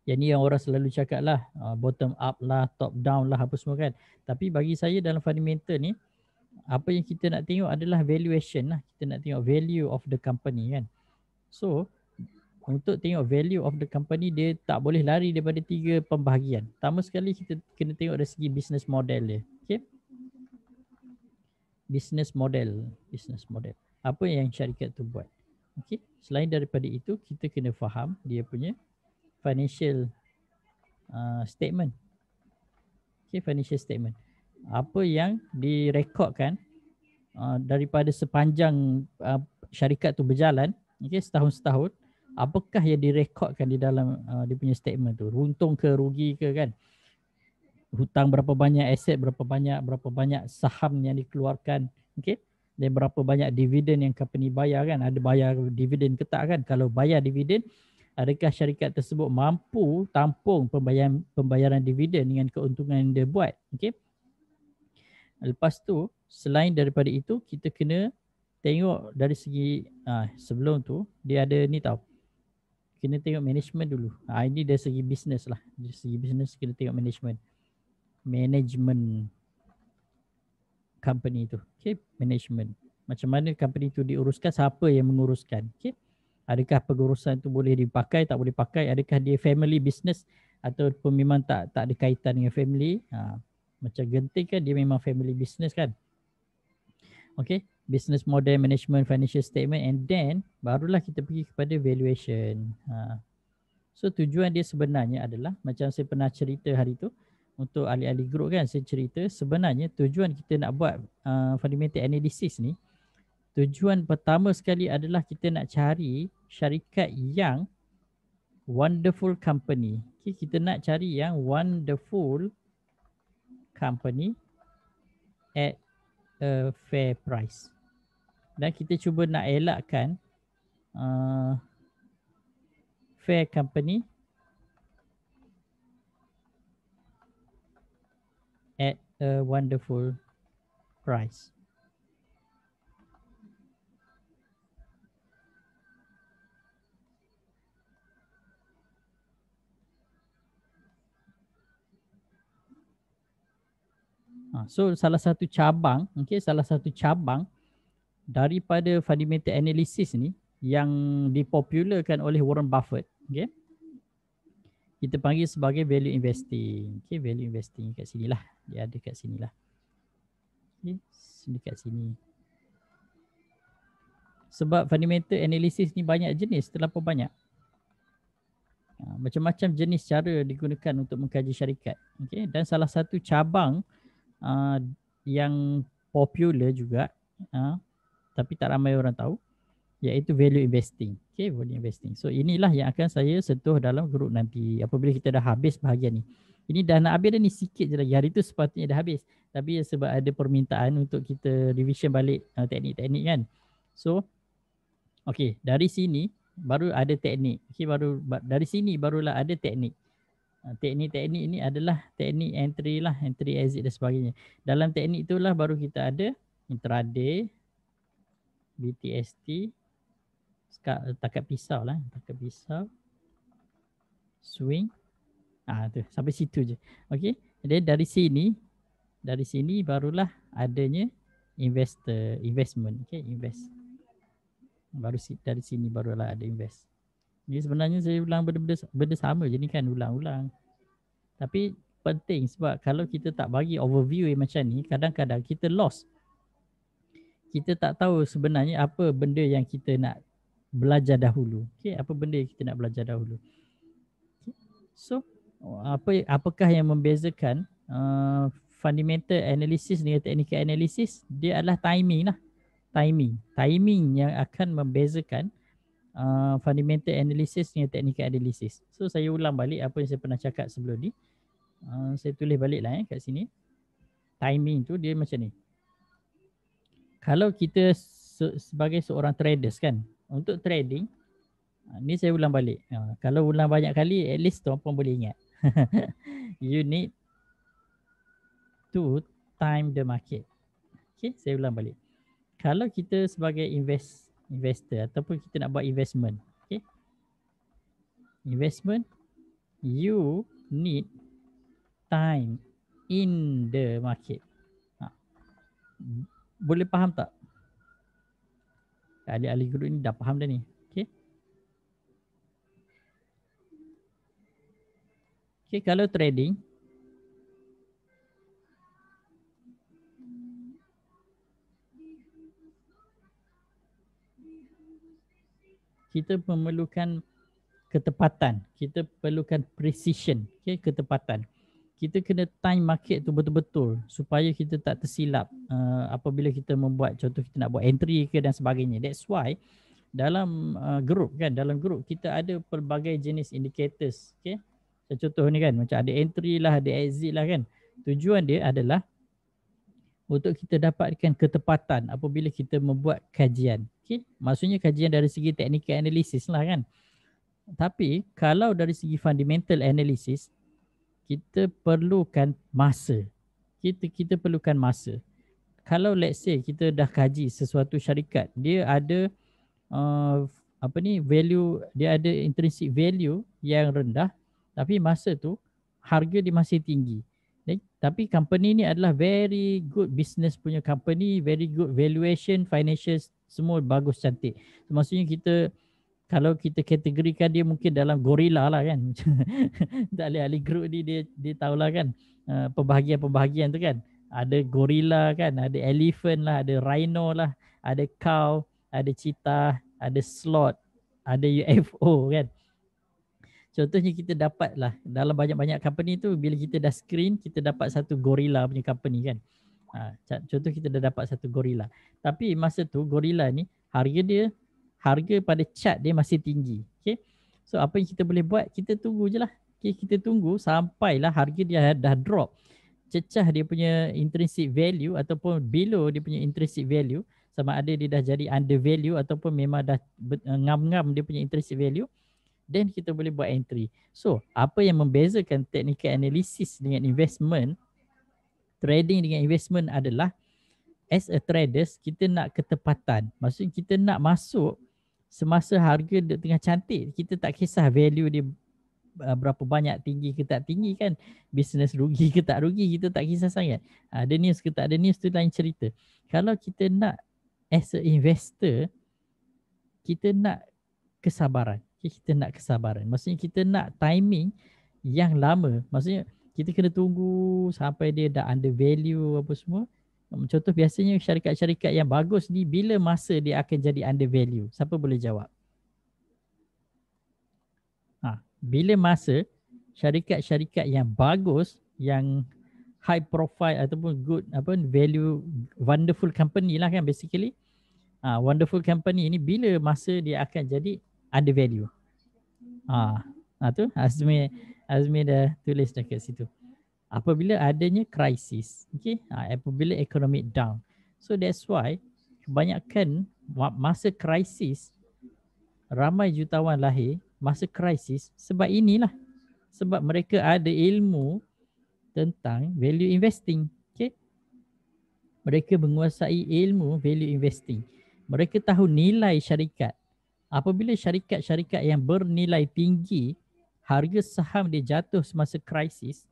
Yang ni yang orang selalu cakap lah, bottom up lah, top down lah, apa semua kan. Tapi bagi saya dalam fundamental ni, apa yang kita nak tengok adalah valuation lah. Kita nak tengok value of the company kan. So, untuk tengok value of the company, dia tak boleh lari daripada 3 pembahagian. Pertama sekali kita kena tengok dari segi business model dia. Okay. Business model. Apa yang syarikat tu buat. Okay. Selain daripada itu, kita kena faham dia punya financial statement. Okay, financial statement. Apa yang direkodkan daripada sepanjang syarikat tu berjalan, okay, setahun-setahun, apakah yang direkodkan di dalam dia punya statement tu, untung ke rugi ke kan, hutang berapa banyak, aset berapa banyak saham yang dikeluarkan, okay, dan berapa banyak dividen yang company bayar kan, ada bayar dividen ke tak kan. Kalau bayar dividen, adakah syarikat tersebut mampu tampung pembayaran dividen dengan keuntungan yang dia buat, okay. Lepas tu, selain daripada itu, kita kena tengok dari segi sebelum tu dia ada ni tau, kena tengok management dulu. Ini dari segi business lah, dari segi business kena tengok management company tu. Okay, management, macam mana company tu diuruskan, siapa yang menguruskan. Okay, adakah pengurusan tu boleh dipakai, tak boleh pakai, adakah dia family business ataupun memang tak ada kaitan dengan family. Macam Genting kan, dia memang family business kan. Okay, business model, management, financial statement, and then barulah kita pergi kepada valuation. So tujuan dia sebenarnya adalah, macam saya pernah cerita hari tu untuk ahli-ahli group kan, saya cerita sebenarnya tujuan kita nak buat fundamental analysis ni, tujuan pertama sekali adalah kita nak cari syarikat yang wonderful company. Okay, kita nak cari yang wonderful company at a fair price. Dan kita cuba nak elakkan fair company at a wonderful price. So salah satu cabang, okay, salah satu cabang daripada fundamental analysis ni yang dipopularkan oleh Warren Buffett, okay, kita panggil sebagai value investing. Okay, value investing kat sini lah, dia ada kat sini lah. Okay, dekat sini. Sebab fundamental analysis ni banyak jenis, terlalu banyak. Macam-macam jenis cara digunakan untuk mengkaji syarikat. Okay, dan salah satu cabang yang popular juga, tapi tak ramai orang tahu, iaitu value investing. Okay, value investing. So inilah yang akan saya sentuh dalam grup nanti apabila kita dah habis bahagian ni. Ini dah nak habis dah ni, sikit je lagi. Hari tu sepatutnya dah habis. Tapi sebab ada permintaan untuk kita revision balik teknik-teknik kan. So, okay, dari sini baru ada teknik. Okay, baru dari sini barulah ada teknik. Teknik-teknik ini adalah teknik entry lah, entry exit dan sebagainya. Dalam teknik itulah baru kita ada intraday, BTST, takat pisau lah, takat pisau, swing, tu sampai situ je. Okay, dan dari sini barulah adanya investment. Okay, invest. Baru dari sini barulah ada invest. Jadi sebenarnya saya ulang benda sama je ni kan, ulang-ulang. Tapi penting sebab kalau kita tak bagi overview yang macam ni, kadang-kadang kita lost. Kita tak tahu sebenarnya apa benda yang kita nak belajar dahulu. Okay, apa benda yang kita nak belajar dahulu. Okay. So, apakah yang membezakan fundamental analysis dengan technical analysis? Dia adalah timing lah. Timing yang akan membezakan fundamental analysis dengan technical analysis. So saya ulang balik apa yang saya pernah cakap sebelum ni. Saya tulis balik lah kat sini. Timing tu dia macam ni. Kalau kita sebagai seorang traders kan, untuk trading, ni saya ulang balik. Kalau ulang banyak kali, at least tuan-puan boleh ingat. You need to time the market. Okay, saya ulang balik. Kalau kita sebagai investor ataupun kita nak buat investment, okay, investment you need time in the market. Boleh faham tak? Ahli-ahli guru ni dah faham dah ni. Okay. Okay, kalau trading, kita memerlukan ketepatan. Kita perlukan precision. Okay, ketepatan. Kita kena time market tu betul-betul supaya kita tak tersilap apabila kita membuat, contoh kita nak buat entry ke dan sebagainya. That's why dalam group kan, dalam group kita ada pelbagai jenis indicators. Okay. Contoh ni kan, macam ada entry lah, ada exit lah kan. Tujuan dia adalah untuk kita dapatkan ketepatan apabila kita membuat kajian. Okay. Maksudnya kajian dari segi technical analysis lah kan. Tapi kalau dari segi fundamental analysis, kita perlukan masa. Kita perlukan masa. Kalau let's say kita dah kaji sesuatu syarikat, dia ada value, dia ada intrinsic value yang rendah, tapi masa tu harga dia masih tinggi. Tapi company ni adalah very good business punya company, very good valuation, financial semua bagus, cantik. Maksudnya kita, kalau kita kategorikan dia mungkin dalam gorila lah kan. Ahli-ahli group ni dia tahulah kan pembahagian-pembahagian tu kan. Ada gorila kan, ada elephant lah, ada rhino lah, ada cow, ada cheetah, ada sloth, ada UFO kan. Contohnya kita dapat lah dalam banyak-banyak company tu, bila kita dah screen, kita dapat satu gorila punya company kan. Contoh kita dah dapat satu gorila. Tapi masa tu gorila ni harga pada chart dia masih tinggi. Okay. So apa yang kita boleh buat, kita tunggu je lah. Okay, kita tunggu sampailah harga dia dah drop, cecah dia punya intrinsic value ataupun below dia punya intrinsic value, sama ada dia dah jadi under value ataupun memang dah ngam-ngam dia punya intrinsic value, then kita boleh buat entry. So apa yang membezakan technical analysis dengan investment, trading dengan investment adalah, as a traders kita nak ketepatan. Maksudnya kita nak masuk semasa harga dia tengah cantik. Kita tak kisah value dia berapa banyak, tinggi ke tak tinggi kan, bisnes rugi ke tak rugi, kita tak kisah sangat. Ada news ke tak ada news tu lain cerita. Kalau kita nak as a investor, kita nak kesabaran. Kita nak kesabaran. Maksudnya kita nak timing yang lama. Maksudnya kita kena tunggu sampai dia dah under value apa semua. Contoh biasanya syarikat-syarikat yang bagus ni, bila masa dia akan jadi under value? Siapa boleh jawab? Bila masa syarikat-syarikat yang bagus, yang high profile ataupun good value, wonderful company lah kan basically. Wonderful company ni bila masa dia akan jadi under value? Tu Azmi dah tulis dekat situ. Apabila adanya krisis, okay? Apabila economic down. So that's why kebanyakan masa krisis, ramai jutawan lahir masa krisis sebab inilah. Sebab mereka ada ilmu tentang value investing. Okay? Mereka menguasai ilmu value investing. Mereka tahu nilai syarikat. Apabila syarikat-syarikat yang bernilai tinggi, harga saham dia jatuh semasa krisis,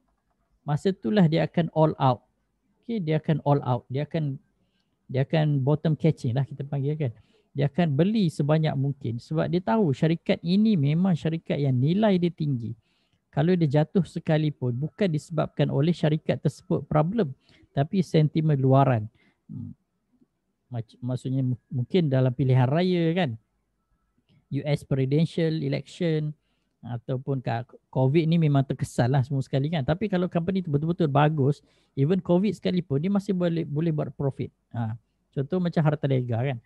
masa itulah dia akan all out. Okay, dia akan all out. Dia akan bottom catching lah kita panggil kan. Dia akan beli sebanyak mungkin sebab dia tahu syarikat ini memang syarikat yang nilai dia tinggi. Kalau dia jatuh sekalipun bukan disebabkan oleh syarikat tersebut problem, tapi sentimen luaran. Maksudnya mungkin dalam pilihan raya kan, US presidential election ataupun COVID ni memang terkesan lah semua sekali kan. Tapi kalau company tu betul-betul bagus, even COVID sekalipun dia masih boleh buat profit. Contoh macam Hartalega kan.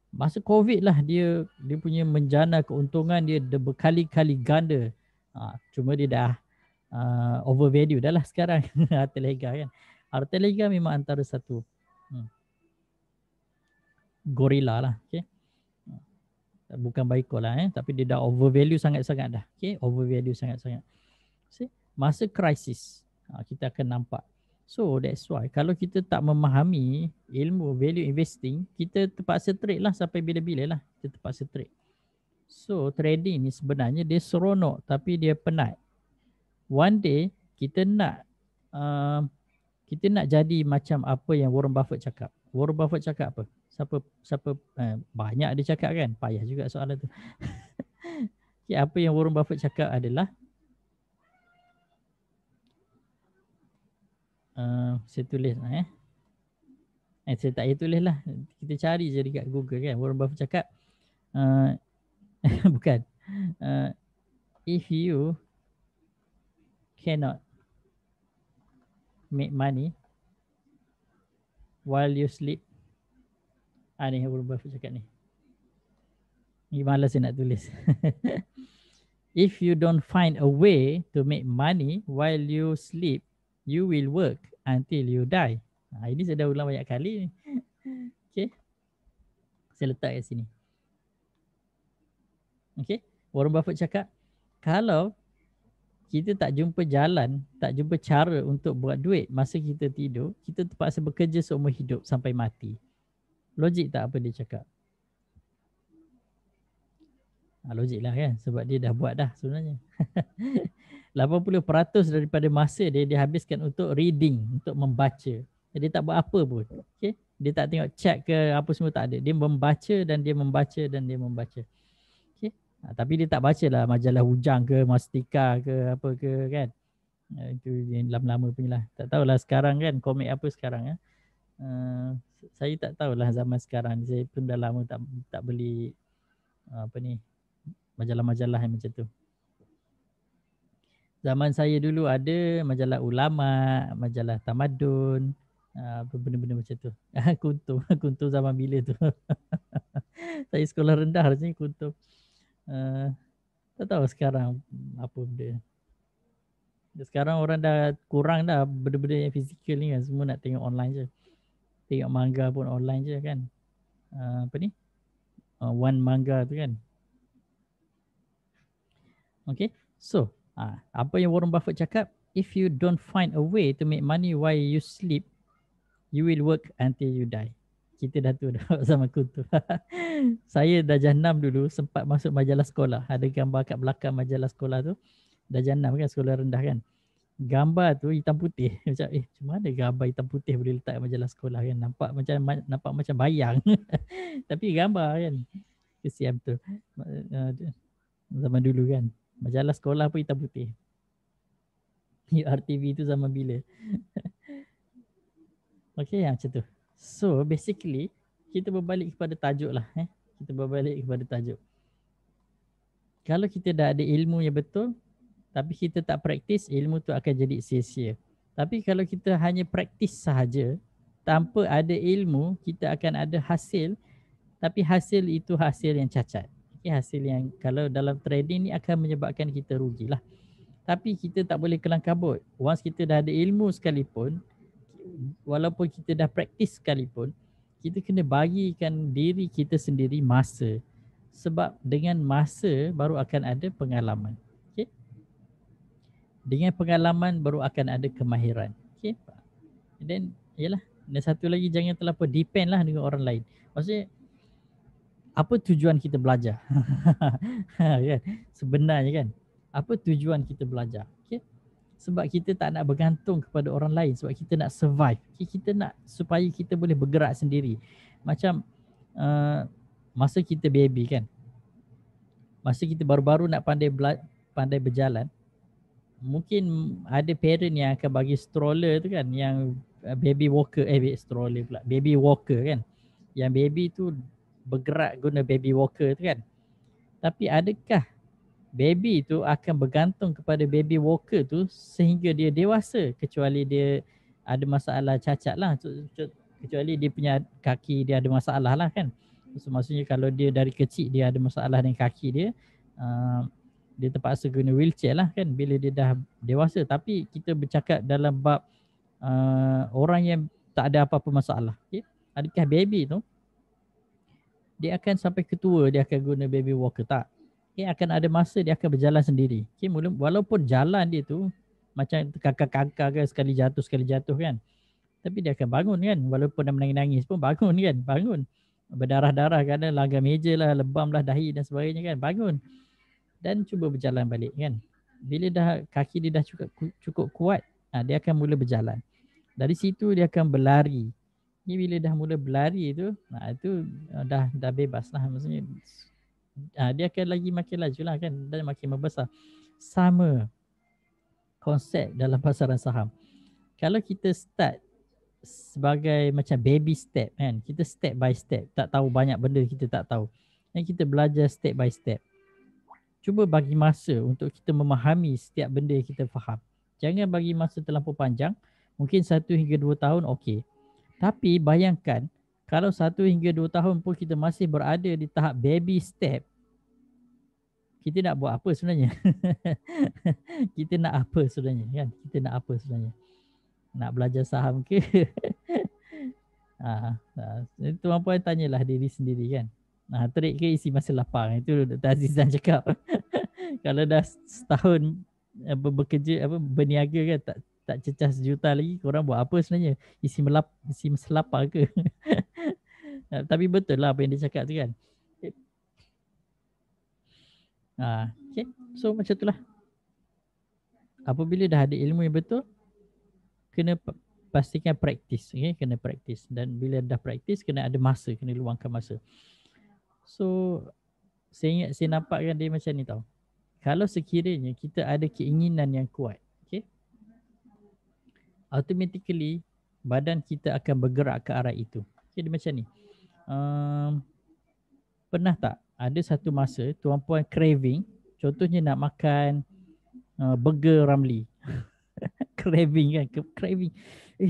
Masa COVID lah dia punya menjana keuntungan dia berkali-kali ganda. Cuma dia dah overvalue dah lah sekarang Hartalega kan. Hartalega memang antara satu gorila lah. Okay. Bukan baiko lah tapi dia dah overvalue sangat-sangat dah. Okay. Overvalue sangat-sangat. See? Masa krisis kita akan nampak. So that's why kalau kita tak memahami ilmu value investing, kita terpaksa trade lah sampai bila-bila lah. Kita terpaksa trade. So trading ni sebenarnya dia seronok tapi dia penat. one day kita nak jadi macam apa yang Warren Buffett cakap. Warren Buffett cakap apa? Siapa banyak dia cakap kan? Payah juga soalan tu. Okay, apa yang Warren Buffett cakap adalah saya tulis saya tak payah tulis lah. Kita cari je dekat Google kan. Warren Buffett cakap bukan. If you cannot make money while you sleep. Ni Warren Buffett cakap ni. Ni malas saya nak tulis. If you don't find a way to make money while you sleep, you will work until you die. Ini saya dah ulang banyak kali ni. Okay. Saya letak kat sini. Okay. Warren Buffett cakap, kalau kita tak jumpa jalan, tak jumpa cara untuk buat duit masa kita tidur, kita terpaksa bekerja seumur hidup sampai mati. Logik tak apa dia cakap? Logik lah kan, sebab dia dah buat dah sebenarnya. 80% daripada masa dia habiskan untuk reading, untuk membaca. Dia tak buat apa pun. Okay? Dia tak tengok chat ke apa semua, tak ada. Dia membaca dan dia membaca dan dia membaca. Okay? Tapi dia tak baca lah majalah Hujang ke, Mastika ke, apa ke kan. Itu yang lama-lama punya lah. Tak tahulah sekarang kan, komik apa sekarang. Saya tak tahulah zaman sekarang. Saya pun dah lama tak beli majalah-majalah yang macam tu. Zaman saya dulu ada majalah Ulama, majalah Tamadun, benda-benda macam tu. Kuntum zaman bila tu. Saya sekolah rendah rasanya kuntum. Tak tahu sekarang apa benda. Sekarang orang dah kurang dah benda-benda yang fizikal ni kan. Semua nak tengok online je. Tengok manga pun online je kan. One manga tu kan. Okay. So, apa yang Warren Buffett cakap, if you don't find a way to make money while you sleep, you will work until you die. Kita dah tu dah zaman kuntum. Saya darjah 6 dulu sempat masuk majalah sekolah. Ada gambar kat belakang majalah sekolah tu. Darjah 6 kan, sekolah rendah kan. Gambar tu hitam putih. Macam macam mana gambar hitam putih boleh letak majalah sekolah kan. Nampak macam bayang. Tapi gambar kan. Kesian tu. Zaman dulu kan. Majalah sekolah pun hitam putih. RTV tu zaman bila? Okay, macam tu. So, basically, kita berbalik kepada tajuk lah. Kita berbalik kepada tajuk. Kalau kita dah ada ilmu yang betul, tapi kita tak praktis, ilmu tu akan jadi sia-sia. Tapi kalau kita hanya praktis sahaja, tanpa ada ilmu, kita akan ada hasil, tapi hasil itu hasil yang cacat. Hasil yang kalau dalam trading ni akan menyebabkan kita rugilah. Tapi kita tak boleh kelang kabut. Once kita dah ada ilmu sekalipun, walaupun kita dah praktis sekalipun, kita kena bagikan diri kita sendiri masa. Sebab dengan masa baru akan ada pengalaman. Okay? Dengan pengalaman baru akan ada kemahiran. Okay? Dan yalah, dan satu lagi, jangan terlalu depend lah dengan orang lain. Maksudnya, apa tujuan kita belajar? Kan? Sebenarnya kan, apa tujuan kita belajar? Okay? Sebab kita tak nak bergantung kepada orang lain. Sebab kita nak survive. Okay? Kita nak supaya kita boleh bergerak sendiri. Macam masa kita baby kan. Masa kita baru-baru nak pandai berjalan. Mungkin ada parent yang akan bagi stroller tu kan. Yang baby walker. Stroller pula. Baby walker kan. Yang baby tu bergerak guna baby walker tu kan. Tapi adakah baby tu akan bergantung kepada baby walker tu sehingga dia dewasa, kecuali dia ada masalah cacat lah, kecuali dia punya kaki dia ada masalah lah kan. So, maksudnya kalau dia dari kecil dia ada masalah dengan kaki dia, dia terpaksa guna wheelchair lah kan bila dia dah dewasa. Tapi kita bercakap dalam bab orang yang tak ada apa-apa masalah. Okay? Adakah baby tu dia akan sampai ketua dia akan guna baby walker? Tak. Okay, akan ada masa dia akan berjalan sendiri. Okay, walaupun jalan dia tu macam kakak-kakak kan, sekali jatuh kan. Tapi dia akan bangun kan. Walaupun dah menangis-nangis pun bangun kan. Bangun. Berdarah-darah kan, langgar meja lah, lebam lah dahi dan sebagainya kan. Bangun. Dan cuba berjalan balik kan. Bila dah kaki dia dah cukup kuat, dia akan mula berjalan. Dari situ dia akan berlari. Ni bila dah mula berlari tu, itu dah bebas lah. Maksudnya dia akan lagi makin laju lah kan, dan makin membesar. Sama konsep dalam pasaran saham. Kalau kita start sebagai macam baby step kan, kita step by step, tak tahu banyak benda kita tak tahu. Dan kita belajar step by step. Cuba bagi masa untuk kita memahami setiap benda yang kita faham. Jangan bagi masa terlampau panjang. Mungkin 1 hingga 2 tahun okey. Tapi bayangkan kalau 1 hingga 2 tahun pun kita masih berada di tahap baby step, kita nak buat apa sebenarnya? Kita nak apa sebenarnya kan? Kita nak apa sebenarnya? Nak belajar saham ke? Tuan puan tanyalah diri sendiri kan. Terik ke isi masa lapang? Itu Dr. Azizan cakap. Kalau dah setahun bekerja berniaga kan, tak cecah sejuta lagi, korang buat apa sebenarnya? Isi masa lapang ke? Tapi betul lah apa yang dia cakap tu kan. Okay. So macam tu lah. Apabila dah ada ilmu yang betul, kena pastikan praktis. Okay? Kena praktis. Dan bila dah praktis, kena ada masa. Kena luangkan masa. So saya nampakkan dia macam ni tau. Kalau sekiranya kita ada keinginan yang kuat, okay, automatically badan kita akan bergerak ke arah itu. Okay, dia macam ni. Pernah tak ada satu masa tuan puan craving, contohnya nak makan burger Ramly. Craving kan, craving.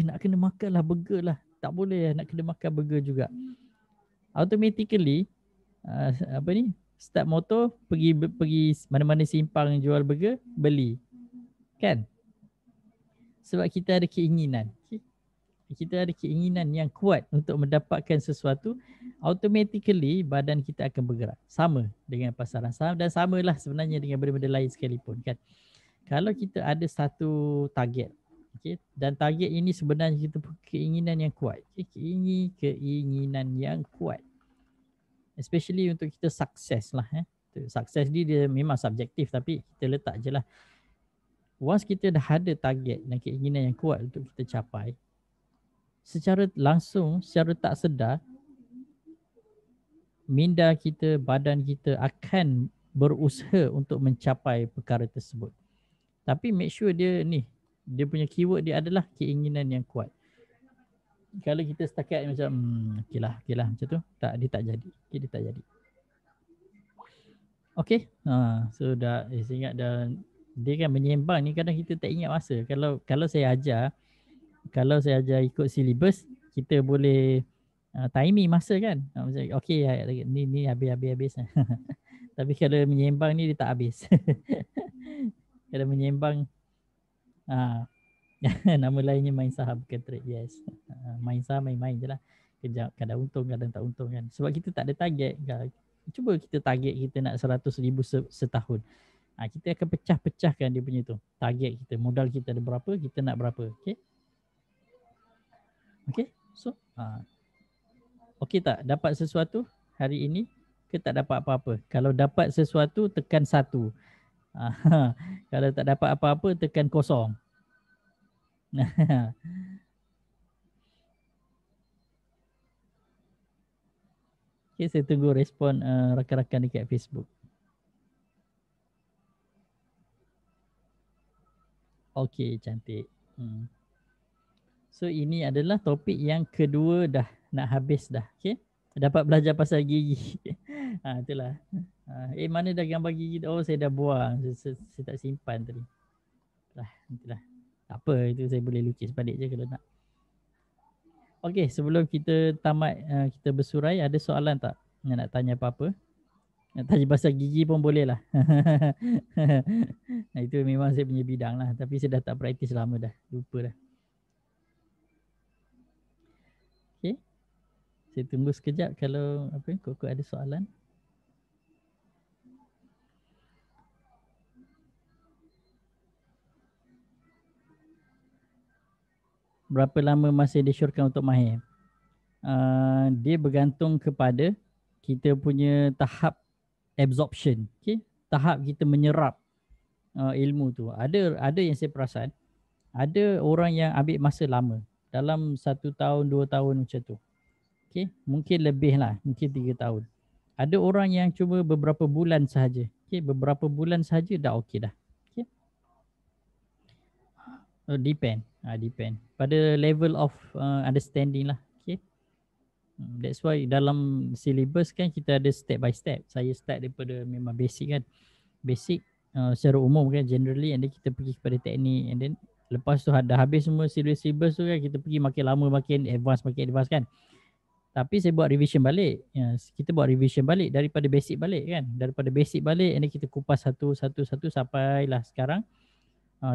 Nak kena makan lah burger lah. Tak boleh nak kena makan burger juga. Automatically start motor pergi mana-mana simpang yang jual burger, beli. Kan? Sebab kita ada keinginan. Kita ada keinginan yang kuat untuk mendapatkan sesuatu, automatically badan kita akan bergerak. Sama dengan pasaran saham dan samalah sebenarnya dengan benda-benda lain sekalipun kan. Kalau kita ada satu target, okay, dan target ini sebenarnya kita keinginan yang kuat. Okay, keinginan yang kuat. Especially untuk kita sukses lah. Sukses dia memang subjektif, tapi kita letak je lah. Once kita dah ada target dan keinginan yang kuat untuk kita capai, secara langsung, secara tak sedar, minda kita, badan kita akan berusaha untuk mencapai perkara tersebut. Tapi make sure dia punya keyword dia adalah keinginan yang kuat. Kalau kita setakat macam okey lah macam tu, dia tak jadi. Okay, dia tak jadi. Okay, so dah saya ingat dah, dia kan menyembang ni kadang kita tak ingat masa. Kalau saya ajar ikut silibus, kita boleh timing masa kan. Macam okey ni habis. Tapi kalau menyembang ni dia tak habis. Kalau menyembang nama lainnya main saham, bukan trade. Yes. Main saham main-main je lah. Kejap kadang untung kadang tak untung kan. Sebab kita tak ada target. Cuba kita target kita nak 100,000 setahun. Kita akan pecah-pecahkan dia punya tu. Target kita, modal kita ada berapa, kita nak berapa. Okay. So okey tak dapat sesuatu hari ini ke tak dapat apa-apa? Kalau dapat sesuatu tekan 1. Kalau tak dapat apa-apa tekan 0. Okay, saya tunggu respon rakan-rakan dekat Facebook. Okey, cantik. So ini adalah topik yang kedua dah nak habis dah. Okay, dapat belajar pasal gigi. Itulah. Mana dah gambar gigi? Oh, saya dah buang. Saya tak simpan tadi. Itulah. Tak apa, itu saya boleh lukis balik je kalau nak. Okey, sebelum kita tamat kita bersurai, ada soalan tak? Nak tanya apa-apa? Nak tanya pasal gigi pun boleh lah. Itu memang saya punya bidang lah. Tapi saya dah tak praktis lama dah. Lupa dah. Okey. Saya tunggu sekejap kalau kok ada soalan. Berapa lama masa disyorkan untuk mahir? Dia bergantung kepada kita punya tahap absorption. Okay? Tahap kita menyerap ilmu tu. Ada yang saya perasan, ada orang yang ambil masa lama dalam 1 tahun 2 tahun macam tu. Okey, mungkin lebih lah, mungkin 3 tahun. Ada orang yang cuma beberapa bulan sahaja. Okey, beberapa bulan sahaja dah okey dah. Okey. Depend pada level of understanding lah. Okey. That's why dalam syllabus kan kita ada step by step. Saya start daripada memang basic kan. Basic secara umum kan, generally, and then kita pergi kepada teknik, and then lepas tu dah habis semua syllabus tu kan, kita pergi makin lama makin advance kan. Tapi saya buat revision balik. Kita buat revision balik daripada basic balik kan. Daripada basic balik, and then kita kupas satu sampailah sekarang.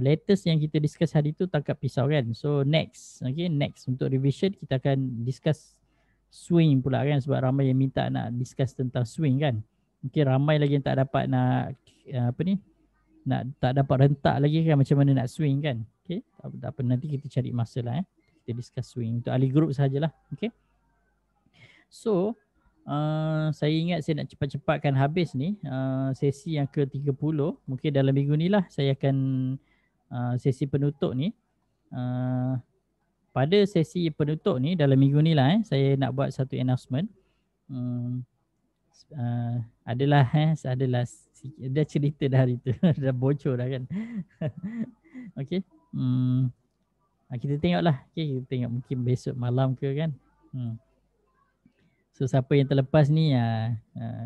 Latest yang kita discuss hari tu tangkap pisau kan. So next untuk revision kita akan discuss swing pula kan, sebab ramai yang minta nak discuss tentang swing kan. Mungkin ramai lagi yang tak dapat nak tak dapat rentak lagi kan, macam mana nak swing kan. Okay, tak apa, nanti kita cari masa lah kita discuss swing untuk ahli group sahajalah. Okay. So saya ingat saya nak cepat-cepatkan habis ni sesi yang ke-30. Mungkin dalam minggu ni lah saya akan sesi penutup ni. Pada sesi penutup ni dalam minggu ni lah saya nak buat satu announcement. Adalah dah cerita dah hari tu dah bocor dah kan. Okey. Kita tengoklah. Okey, kita tengok mungkin besok malam ke kan. So siapa yang terlepas ni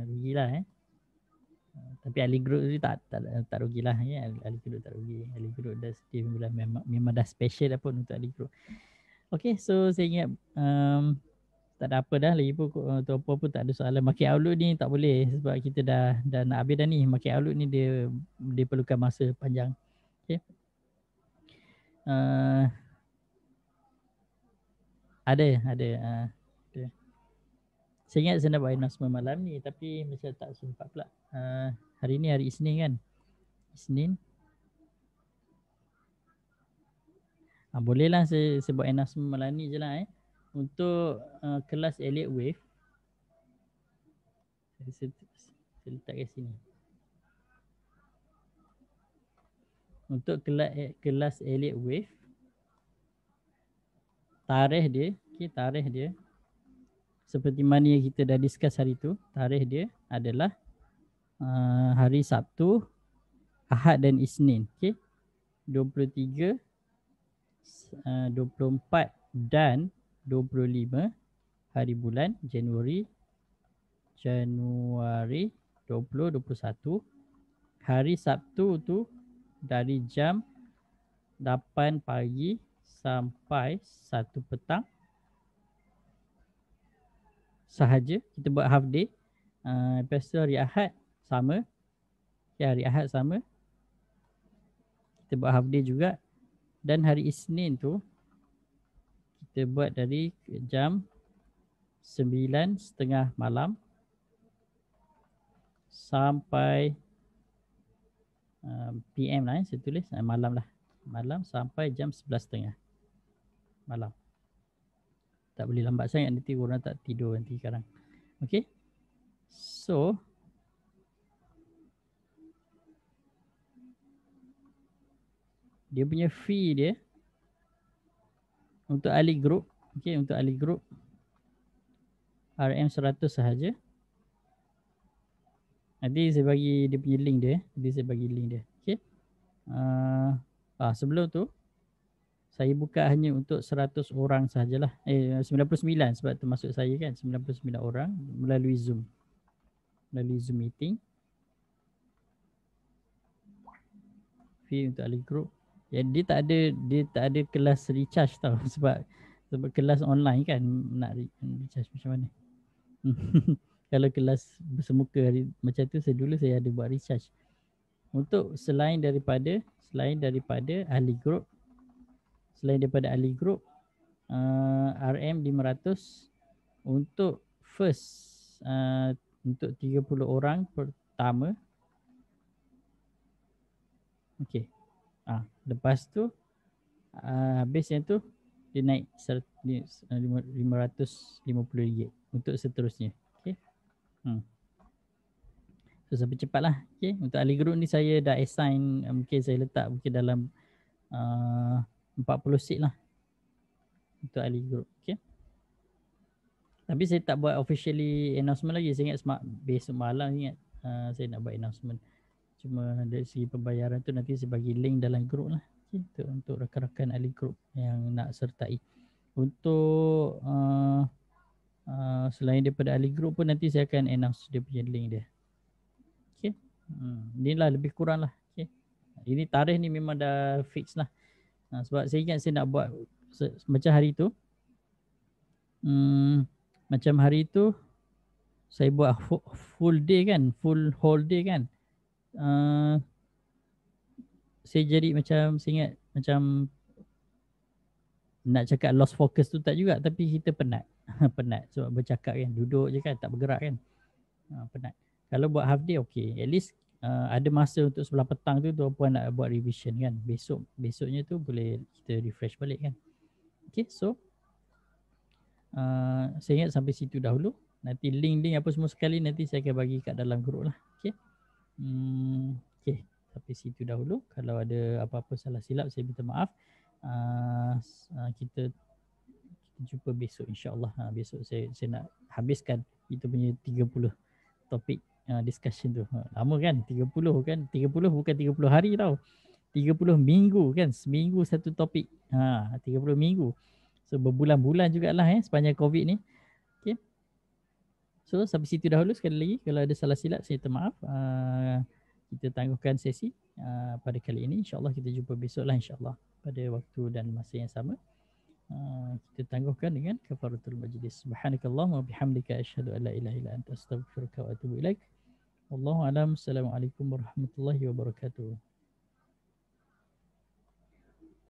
rugilah tapi ahli group tu tak rugilah ya. Ahli group tak rugi. Ahli group dah sedih memang dah special dah pun untuk ahli group. Okay, so saya ingat tak ada apa dah lagi pun tu apa pun tak ada soalan. Market outlook ni tak boleh sebab kita dah nak habis dah ni. Market outlook ni dia perlukan masa panjang. Okay. Ada. Saya ingat saya nak buat announcement malam ni tapi macam tak sempat pula. Hari ni hari Isnin kan. Isnin. Bolehlah saya buat announcement malam ni je lah Untuk kelas Elliott Wave. Saya letak kat sini. Untuk kelas Elliott Wave, tarikh dia seperti mana yang kita dah discuss hari tu. Tarikh dia adalah hari Sabtu, Ahad dan Isnin. Okay. 23, 24 dan 25 hari bulan Januari 2021. Hari Sabtu tu dari jam 8 pagi sampai 1 petang sahaja. Kita buat half day. Lepas tu hari Ahad sama. Hari Ahad sama. Kita buat half day juga. Dan hari Isnin tu kita buat dari jam 9:30 malam sampai PM lah saya tulis malam lah. Malam sampai jam 11:30 malam. Tak boleh lambat sangat nanti orang tak tidur nanti sekarang. Okay. So dia punya fee dia untuk ahli group, okay, untuk ahli group RM100 sahaja. Nanti saya bagi dia punya link dia. Okay. Sebelum tu saya buka hanya untuk 100 orang sahajalah. 99 sebab termasuk saya kan. 99 orang melalui Zoom. Melalui Zoom meeting. Fee untuk ahli group. Ya, dia tak ada kelas recharge tau sebab kelas online kan nak recharge macam mana. Kalau kelas bersemuka macam tu saya ada buat recharge. Untuk selain daripada ahli group, RM500 untuk first untuk 30 orang pertama. Okey. Lepas tu habis yang tu dia naik RM550 untuk seterusnya. Okey. So sampai cepat lah. Okay. Untuk ahli group ni saya dah assign, mungkin saya letak mungkin dalam 40 seat lah untuk ahli group. Okay. Tapi saya tak buat officially announcement lagi. Saya ingat besok malam ingat saya nak buat announcement. Cuma dari segi pembayaran tu nanti saya bagi link dalam group lah. Okay. Untuk rakan-rakan ahli group yang nak sertai. Untuk selain daripada ahli group pun nanti saya akan announce dia punya link dia. Okay. Inilah lebih kurang lah. Okay. Ini tarikh ni memang dah fix lah. Sebab saya ingat saya nak buat macam hari tu. Macam hari tu saya buat full day kan, full whole day kan. Saya jadi macam, saya ingat macam nak cakap lost focus tu tak juga, tapi kita penat. Penat sebab bercakap kan, duduk je kan, tak bergerak kan. Penat. Kalau buat half day okay, at least ada masa untuk sebelah petang tu puan nak buat revision kan. Besoknya tu boleh kita refresh balik kan. Okay, so saya ingat sampai situ dahulu. Nanti link apa semua sekali nanti saya akan bagi kat dalam grup lah. Okay. Okay, sampai situ dahulu. Kalau ada apa-apa salah silap saya minta maaf. Kita jumpa besok insyaAllah. Besok saya nak habiskan kita punya 30 topik discussion tu. Lama kan? 30 kan? 30 bukan 30 hari tau. 30 minggu kan? Seminggu satu topik. 30 minggu. So berbulan-bulan jugalah sepanjang COVID ni. Okay. So sampai situ dahulu sekali lagi. Kalau ada salah silap saya minta maaf. Kita tangguhkan sesi pada kali ini. InsyaAllah kita jumpa besok lah insyaAllah. Pada waktu dan masa yang sama. Kita tangguhkan dengan kafaratul majlis. Subhanakallahumma bihamdika asyhadu an la ilaha illa anta astaghfiruka wa atubu ilaik. Wallahu a'lam. Assalamualaikum warahmatullahi wabarakatuh.